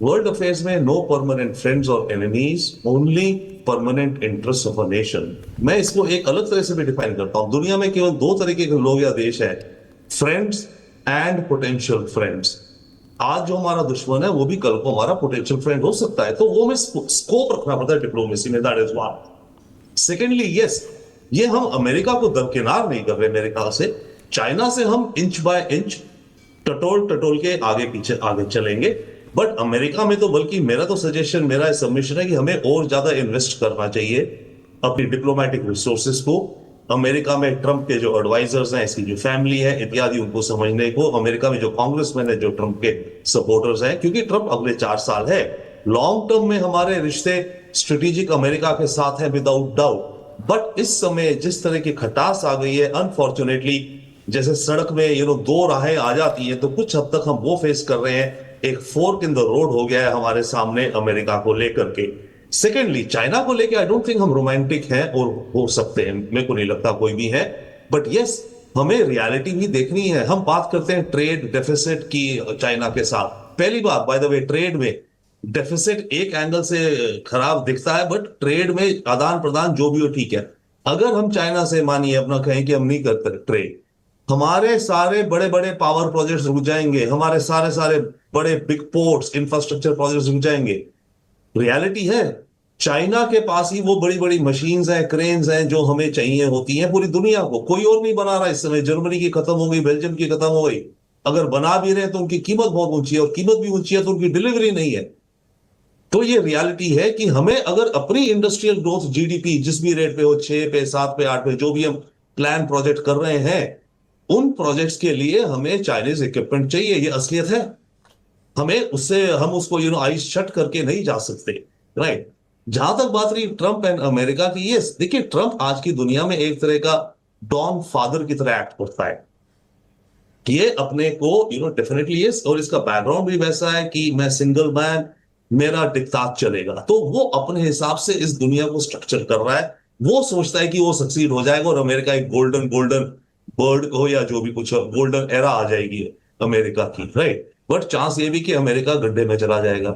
वर्ल्ड अफेयर्स में, नो परमानेंट फ्रेंड्स और enemies, only permanent interest of a nation. मैं इसको एक अलग तरह से भी डिफाइन करता हूं। दुनिया में केवल दो तरीके के लोग या देश है, फ्रेंड्स एंड पोटेंशियल फ्रेंड्स। आज जो हमारा दुश्मन है वो भी कल को हमारा पोटेंशियल फ्रेंड हो सकता है, तो वो हमें स्कोप रखना पड़ता है डिप्लोमेसी में, that is one. Secondly, yes, ये हम अमेरिका को दरकिनार नहीं कर रहे मेरे ख्याल से। चाइना से हम इंच बाय इंच टटोल के आगे चलेंगे, बट अमेरिका में तो बल्कि मेरा तो सजेशन, मेरा सबमिशन है कि हमें और ज्यादा इन्वेस्ट करना चाहिए अपनी डिप्लोमेटिक रिसोर्सेज को। अमेरिका में ट्रंप के जो एडवाइजर्स हैं, इसकी जो फैमिली है इत्यादि, उनको समझने को, अमेरिका में जो कांग्रेसमैन है जो ट्रंप के सपोर्टर्स हैं, क्योंकि ट्रंप अगले 4 साल है, लॉन्ग टर्म में हमारे रिश्ते स्ट्रेटेजिक अमेरिका के साथ है विदाउट डाउट। बट इस समय जिस तरह की खटास आ गई है, अनफॉर्चुनेटली, जैसे सड़क में दो राहें आ जाती हैं, तो कुछ हद तक हम वो फेस कर रहे हैं। एक फोर्क इन द रोड हो गया है हमारे सामने अमेरिका को लेकर के। सेकेंडली, चाइना को लेकर आई डोंट थिंक हम रोमांटिक हैं और हो सकते हैं, मेरे को नहीं लगता कोई भी है। बट यस, हमें रियलिटी भी देखनी है। हम बात करते हैं ट्रेड डेफिसिट की चाइना के साथ। पहली बात, बाय द वे, ट्रेड में डेफिसिट एक एंगल से खराब दिखता है, बट ट्रेड में आदान प्रदान जो भी हो ठीक है। अगर हम चाइना से मानिए अपना कहें कि हम नहीं करते ट्रेड, हमारे सारे बड़े बड़े पावर प्रोजेक्ट्स रुक जाएंगे, हमारे सारे बड़े बिग पोर्ट्स, इंफ्रास्ट्रक्चर प्रोजेक्ट्स रुक जाएंगे। रियलिटी है, चाइना के पास ही वो बड़ी बड़ी मशीन्स हैं, क्रेन्स हैं जो हमें चाहिए होती हैं पूरी दुनिया को। कोई और नहीं बना रहा इस समय। जर्मनी की खत्म हो गई, बेल्जियम की खत्म हो गई। अगर बना भी रहे तो उनकी कीमत बहुत ऊंची है, और कीमत भी ऊंची है तो उनकी डिलीवरी नहीं है। तो ये रियलिटी है कि हमें अगर अपनी इंडस्ट्रियल ग्रोथ, जीडीपी जिस भी रेट पे हो, 6 पे, 7 पे, 8 पे, जो भी हम प्लान प्रोजेक्ट कर रहे हैं, उन प्रोजेक्ट्स के लिए हमें चाइनीज इक्विपमेंट चाहिए। ये असलियत है। हम उसको आइस शट करके नहीं जा सकते, राइट। जहां तक बात रही ट्रंप एंड अमेरिका की, ये देखिए, ट्रंप आज की दुनिया में एक तरह का डॉन फादर की तरह एक्ट करता है। ये अपने को डेफिनेटली यस, और इसका बैकग्राउंड भी वैसा है कि मैं सिंगल मैन, मेरा डिक्टाट चलेगा। तो वो अपने हिसाब से इस दुनिया को स्ट्रक्चर कर रहा है। वो सोचता है कि वो सक्सीड हो जाएगा और अमेरिका एक गोल्डन बर्ड हो या जो भी कुछ गोल्डन एरा आ जाएगी अमेरिका की, राइट। बट चांस ये भी कि अमेरिका गड्ढे में चला जाएगा।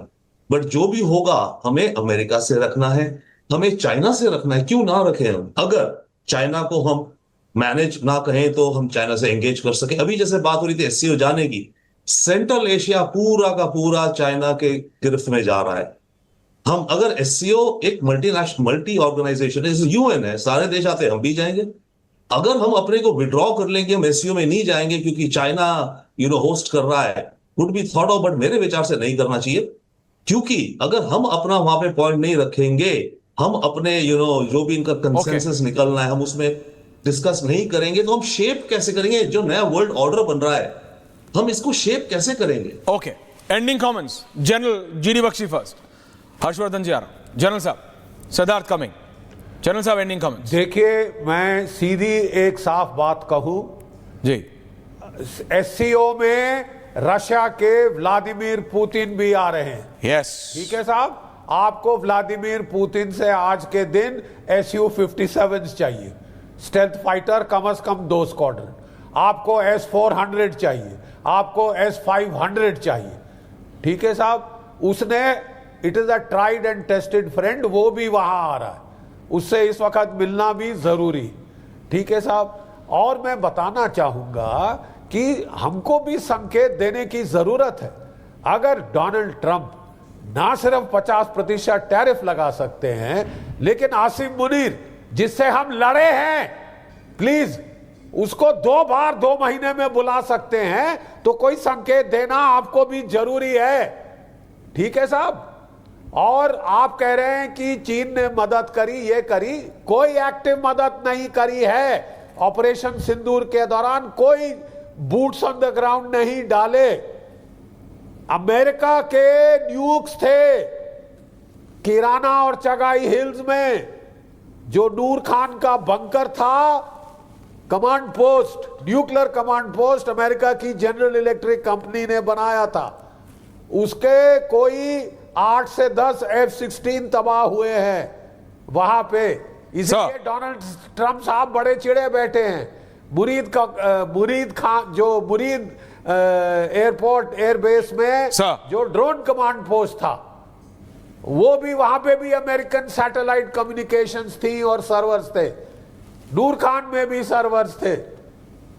बट जो भी होगा, हमें अमेरिका से रखना है, हमें चाइना से रखना है। क्यों ना रखें हम? अगर चाइना को हम मैनेज ना कहें तो हम चाइना से एंगेज कर सके। अभी जैसे बात हो रही थी एससीओ जाने की, सेंट्रल एशिया पूरा का पूरा चाइना के गिरफ्त में जा रहा है। हम अगर एससीओ एक मल्टी ऑर्गेनाइजेशन है, यूएन है, सारे देश आते हैं, हम भी जाएंगे। अगर हम अपने को विड्रॉ कर लेंगे, हम एससीओ में नहीं जाएंगे क्योंकि चाइना होस्ट कर रहा है, would be thought of, but मेरे विचार से नहीं करना चाहिए। क्योंकि अगर हम अपना वहां पे पॉइंट नहीं रखेंगे, हम अपने जो भी इनका कंसेंसस निकलना है, हम उसमें डिस्कस नहीं करेंगे, तो हम शेप कैसे करेंगे? जो नया वर्ल्ड ऑर्डर बन रहा है, हम इसको शेप कैसे करेंगे? Okay, ending comments, general GD Bakshi first, Harshvardhan ji आ रहा हूं, जनरल साहब, सिद्धार्थ कमिंग, जनरल साहब एंडिंग कमेंट्स। देखिए, मैं सीधी एक साफ बात कहूं जी, एससीओ में रशिया के व्लादिमीर पुतिन भी आ रहे हैं। यस, ठीक है साहब, आपको व्लादिमीर पुतिन से आज के दिन SU-57 चाहिए, स्टेल्थ फाइटर कम से कम 2 स्क्वाड्रन, आपको S-400 चाहिए, आपको S-500 चाहिए। ठीक है साहब, उसने, it is a tried and tested friend, वो भी वहां आ रहा है, उससे इस वक्त मिलना भी जरूरी। ठीक है साहब, और मैं बताना चाहूंगा कि हमको भी संकेत देने की जरूरत है। अगर डोनाल्ड ट्रंप ना सिर्फ 50% टैरिफ लगा सकते हैं, लेकिन आसिम मुनीर जिससे हम लड़े हैं, प्लीज उसको 2 बार 2 महीने में बुला सकते हैं, तो कोई संकेत देना आपको भी जरूरी है। ठीक है साहब। और आप कह रहे हैं कि चीन ने मदद करी, ये करी, कोई एक्टिव मदद नहीं करी है। ऑपरेशन सिंदूर के दौरान कोई बूट्स ऑन द ग्राउंड नहीं डाले। अमेरिका के न्यूक्स थे किराना और चगाई हिल्स में, जो नूर खान का बंकर था, command post, nuclear command post America की जनरल इलेक्ट्रिक कंपनी ने बनाया था। उसके कोई 8 से 10 F-16 तबाह हुए हैं वहां पे। इसलिए डोनाल्ड ट्रंप साहब बड़े चिड़े बैठे हैं। मुरीद खान, जो मुरीद एयरपोर्ट एयरबेस में जो ड्रोन कमांड पोस्ट था, वो भी, वहां पे भी अमेरिकन सैटेलाइट कम्युनिकेशंस थी और सर्वर्स थे। नूर खान में भी सर्वर्स थे।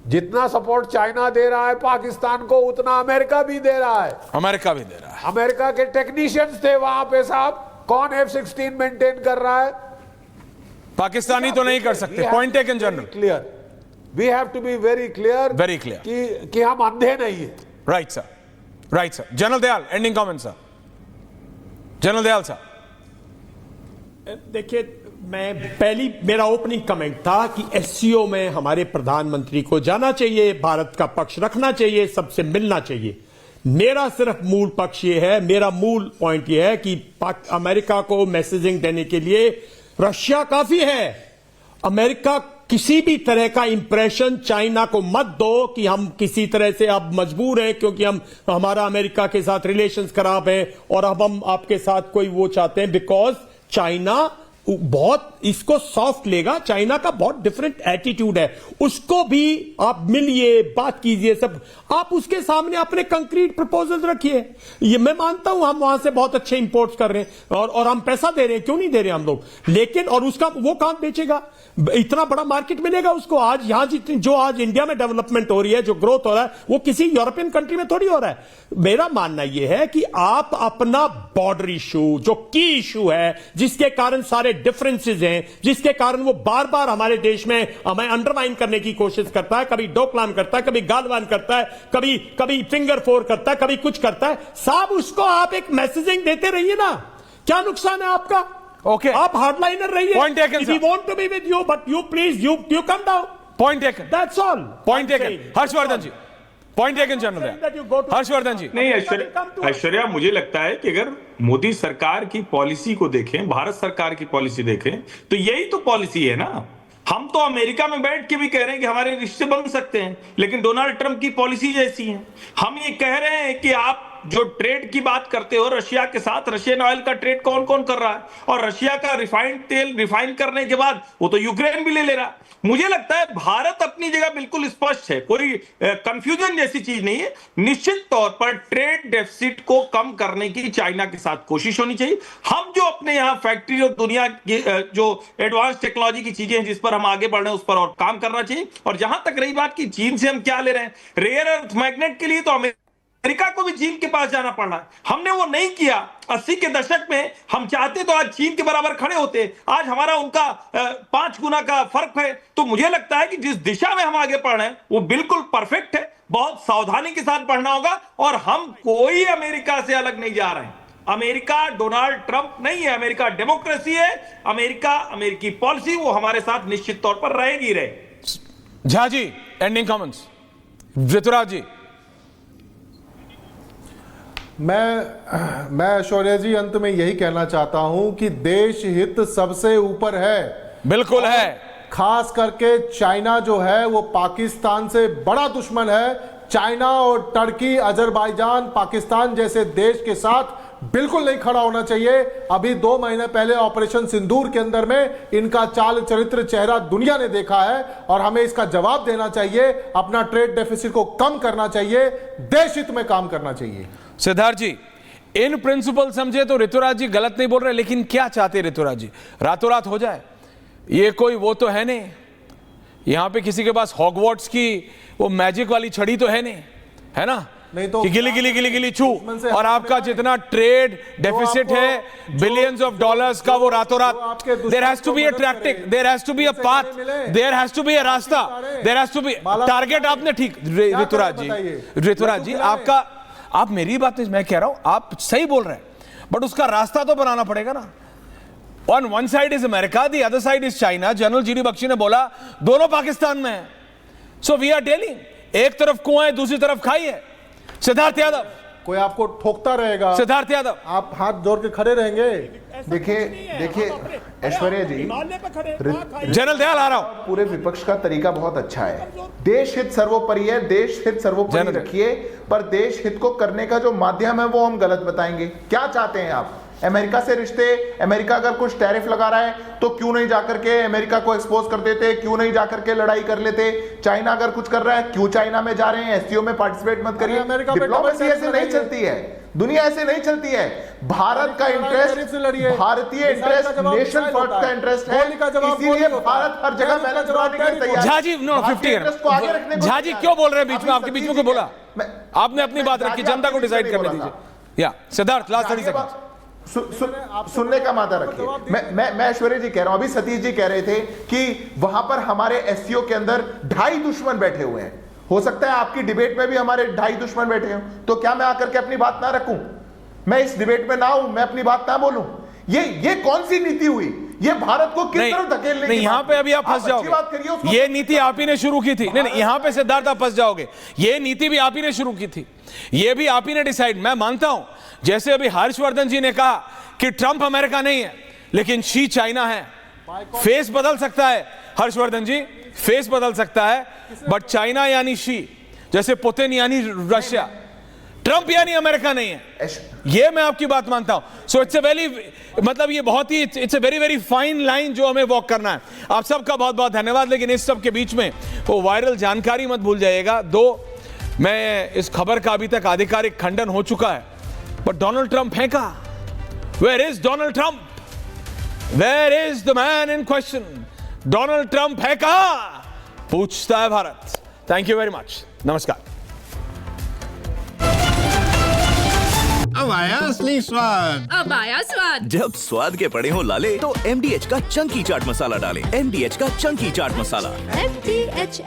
जितना सपोर्ट चाइना दे रहा है पाकिस्तान को, उतना अमेरिका भी दे रहा है। अमेरिका भी दे रहा है। अमेरिका के टेक्नीशियंस थे वहां पे साहब। कौन F-16 मेंटेन कर रहा है? पाकिस्तानी तो नहीं कर सकते। Point taken general. Clear, we have to be very clear, very clear कि हम अंधे नहीं है। Right sir, right sir. General Dayal, ending comment sir. General Dayal साहब। देखिए, मेरा ओपनिंग कमेंट था कि SCO में हमारे प्रधानमंत्री को जाना चाहिए, भारत का पक्ष रखना चाहिए, सबसे मिलना चाहिए। मेरा सिर्फ मूल पक्ष ये है, मेरा मूल पॉइंट ये है कि अमेरिका को मैसेजिंग देने के लिए रशिया काफी है। अमेरिका किसी भी तरह का इंप्रेशन चाइना को मत दो कि हम किसी तरह से अब मजबूर हैं क्योंकि हमारा अमेरिका के साथ रिलेशंस खराब है और अब हम आपके साथ कोई वो चाहते हैं, बिकॉज चाइना बहुत इसको सॉफ्ट लेगा। चाइना का बहुत डिफरेंट एटीट्यूड है। उसको भी आप मिलिए, बात कीजिए, सब आप उसके सामने अपने कंक्रीट प्रपोजल रखिए। ये मैं मानता हूं हम वहां से बहुत अच्छे इंपोर्ट्स कर रहे हैं और हम पैसा दे रहे हैं, क्यों नहीं दे रहे हम लोग, लेकिन और उसका वो काम बेचेगा, इतना बड़ा मार्केट मिलेगा उसको। आज यहां जितनी जो आज इंडिया में डेवलपमेंट हो रही है, जो ग्रोथ हो रहा है, वो किसी यूरोपियन कंट्री में थोड़ी हो रहा है। मेरा मानना यह है कि आप अपना बॉर्डर इशू, जो की इशू है, जिसके कारण सारे डिफरेंसेस हैं, जिसके कारण वो बार बार हमारे देश में हमें अंडरमाइन करने की कोशिश करता है, कभी डोकलाम करता है, कभी गालवान करता है, कभी फिंगर फोर करता है, कभी कुछ करता है। साहब, उसको आप एक मैसेजिंग देते रहिए ना। क्या नुकसान है आपका? ओके, आप हार्डलाइनर रहिए। Point taken. We want to be with you, but you please you come down. Point taken, that's all. Point taken. Harshvardhan ji, point taken general. Harshvardhan ji. नहीं ऐश्वर्या, मुझे लगता है कि अगर मोदी सरकार की पॉलिसी को देखें, भारत सरकार की पॉलिसी देखें, तो यही तो पॉलिसी है ना। हम तो अमेरिका में बैठ के भी कह रहे हैं कि हमारे रिश्ते बन सकते हैं, लेकिन डोनाल्ड ट्रंप की पॉलिसी जैसी है। हम ये कह रहे हैं कि आप जो ट्रेड की बात करते हो रशिया के साथ, रशियन ऑयल का ट्रेड कौन कौन कर रहा है, और रशिया का रिफाइंड तेल रिफाइन करने के बाद वो तो यूक्रेन भी ले ले रहा है। मुझे लगता है भारत अपनी जगह बिल्कुल स्पष्ट है, कोई कंफ्यूजन जैसी चीज नहीं है। निश्चित तौर पर ट्रेड डेफिसिट को कम करने की चाइना के साथ कोशिश होनी चाहिए। हम जो अपने यहाँ फैक्ट्री और दुनिया की जो एडवांस टेक्नोलॉजी की चीजें हैं जिस पर हम आगे बढ़ रहे हैं, उस पर और काम करना चाहिए। और जहां तक रही बात कि चीन से हम क्या ले रहे हैं, रेयर अर्थ मैग्नेट के लिए तो अमेरिका को भी चीन के पास जाना पड़ रहा है। हमने वो नहीं किया। 80 के दशक में हम चाहते तो आज चीन के बराबर खड़े होते। आज हमारा उनका 5 गुना का फर्क है। तो मुझे लगता है कि जिस दिशा में हम आगे बढ़ रहे हैं वो बिल्कुल परफेक्ट है। बहुत सावधानी के साथ बढ़ना होगा और हम कोई अमेरिका से अलग नहीं जा रहे हैं। अमेरिका डोनाल्ड ट्रंप नहीं है, अमेरिका डेमोक्रेसी है। अमेरिका, अमेरिकी पॉलिसी वो हमारे साथ निश्चित तौर पर रहेगी। Jha ji, ending comments. ऋतुराज जी। मैं ऐश्वर्या जी, अंत में यही कहना चाहता हूं कि देश हित सबसे ऊपर है। बिल्कुल है। खास करके चाइना जो है वो पाकिस्तान से बड़ा दुश्मन है। चाइना और टर्की, अजरबैजान, पाकिस्तान जैसे देश के साथ बिल्कुल नहीं खड़ा होना चाहिए। अभी 2 महीने पहले ऑपरेशन सिंदूर के अंदर में इनका चाल चरित्र चेहरा दुनिया ने देखा है और हमें इसका जवाब देना चाहिए। अपना ट्रेड डेफिसिट को कम करना चाहिए, देश हित में काम करना चाहिए। सिद्धार्थ जी, इन प्रिंसिपल समझे तो ऋतुराज जी गलत नहीं बोल रहे, लेकिन क्या चाहते ऋतुराज जी? रातों रात हो जाए ये कोई वो तो है नहीं। यहां पे किसी के पास हॉगवर्ट्स की वो मैजिक वाली छड़ी तो है नहीं, है ना? नहीं तो कि गिली गिली गिली गिली छू, से और आपका जितना ट्रेड डेफिसिट है बिलियंस ऑफ डॉलर्स का, वो रातों रात, there has to be a tactic, there has to be a path, there has to be a रास्ता, there has to be target. आपने ठीक, ऋतुराज जी आपका, आप मेरी बात नहीं, मैं कह रहा हूं आप सही बोल रहे हैं, बट उसका रास्ता तो बनाना पड़ेगा ना। On one side is America, the other side is China. General GD Bakshi ने बोला दोनों पाकिस्तान में है, सो वी आर डीलिंग, एक तरफ कुआं है दूसरी तरफ खाई है। सिद्धार्थ यादव, कोई आपको ठोकता रहेगा, सिद्धार्थ यादव आप हाथ जोड़ के खड़े रहेंगे। देखिए ऐश्वर्या जी, जनरल दयाल आ रहा हूं। पूरे विपक्ष का तरीका बहुत अच्छा है, देश हित सर्वोपरि है, देश हित सर्वोपरि रखिए, पर देश हित को करने का जो माध्यम है वो हम गलत बताएंगे। क्या चाहते हैं आप? अमेरिका से रिश्ते, अमेरिका अगर कुछ टैरिफ लगा रहा है तो क्यों नहीं जाकर के अमेरिका को एक्सपोज कर देते, क्यों नहीं जाकर के लड़ाई कर लेते? चाइना अगर कुछ कर रहा है, क्यों चाइना में जा रहे हैं? एससीओ में पार्टिसिपेट मत करिए। डिप्लोमेसी ऐसे नहीं चलती है, दुनिया ऐसे नहीं चलती है। भारत का इंटरेस्ट, भारतीय इंटरेस्ट, नेशन फर्स्ट का इंटरेस्ट है, इसीलिए भारत हर जगह मेहनत करने के लिए तैयार है। झा जी, नो 50 झा जी क्यों बोल रहे हैं बीच में? आपके बीच में क्यों बोला? आपने अपनी बात रखी, जनता को डिसाइड करने दीजिए। या सिद्धार्थ, लास्ट 30 सेकंड सुनने का मादा रखिए। मैं ऐश्वर्या जी कह रहा हूं, अभी सतीश जी कह रहे थे कि वहां पर हमारे एससीओ के अंदर 2.5 दुश्मन बैठे हुए हैं। हो सकता है आपकी डिबेट में भी हमारे 2.5 दुश्मन बैठे हों, तो क्या मैं आकर के अपनी बात ना रखूं? मैं इस डिबेट में ना हूं, मैं अपनी बात ना बोलूं? ये कौन सी नीति हुई? ये भारत को किस तरफ धकेलने की? यहां पे अभी आप फंस जाओगे। ये नीति आप ही ने शुरू की थी। नहीं, यहां पे सिद्धार्थ आप फंस जाओगे। ये नीति भी आप ही ने शुरू की थी, ये भी आप ही ने डिसाइड। मैं मानता हूं, जैसे अभी हर्षवर्धन जी ने कहा कि ट्रंप अमेरिका नहीं है लेकिन शी चाइना है। फेस बदल सकता है हर्षवर्धन जी, फेस बदल सकता है, बट चाइना यानी शी, जैसे पुतिन यानी रशिया, ट्रंप यानी अमेरिका नहीं है। ये मैं आपकी बात मानता हूं। सो इट्स ए वेरी, मतलब ये बहुत ही, it's a very very fine line जो हमें वॉक करना है। आप सबका बहुत बहुत धन्यवाद। लेकिन इस सब के बीच में वो वायरल जानकारी मत भूल जाइएगा। मैं इस खबर का अभी तक आधिकारिक खंडन हो चुका है, बट डोनाल्ड ट्रंप है कहां? Where is Donald Trump? Where is the man in question? Donald Trump है कहां? पूछता है Bharat. Thank you very much. नमस्कार। अब आया असली स्वाद। अब आया स्वाद। जब स्वाद के पड़े हो लाले तो MDH का चंकी चाट मसाला डालें। MDH का चंकी चाट मसाला। MDH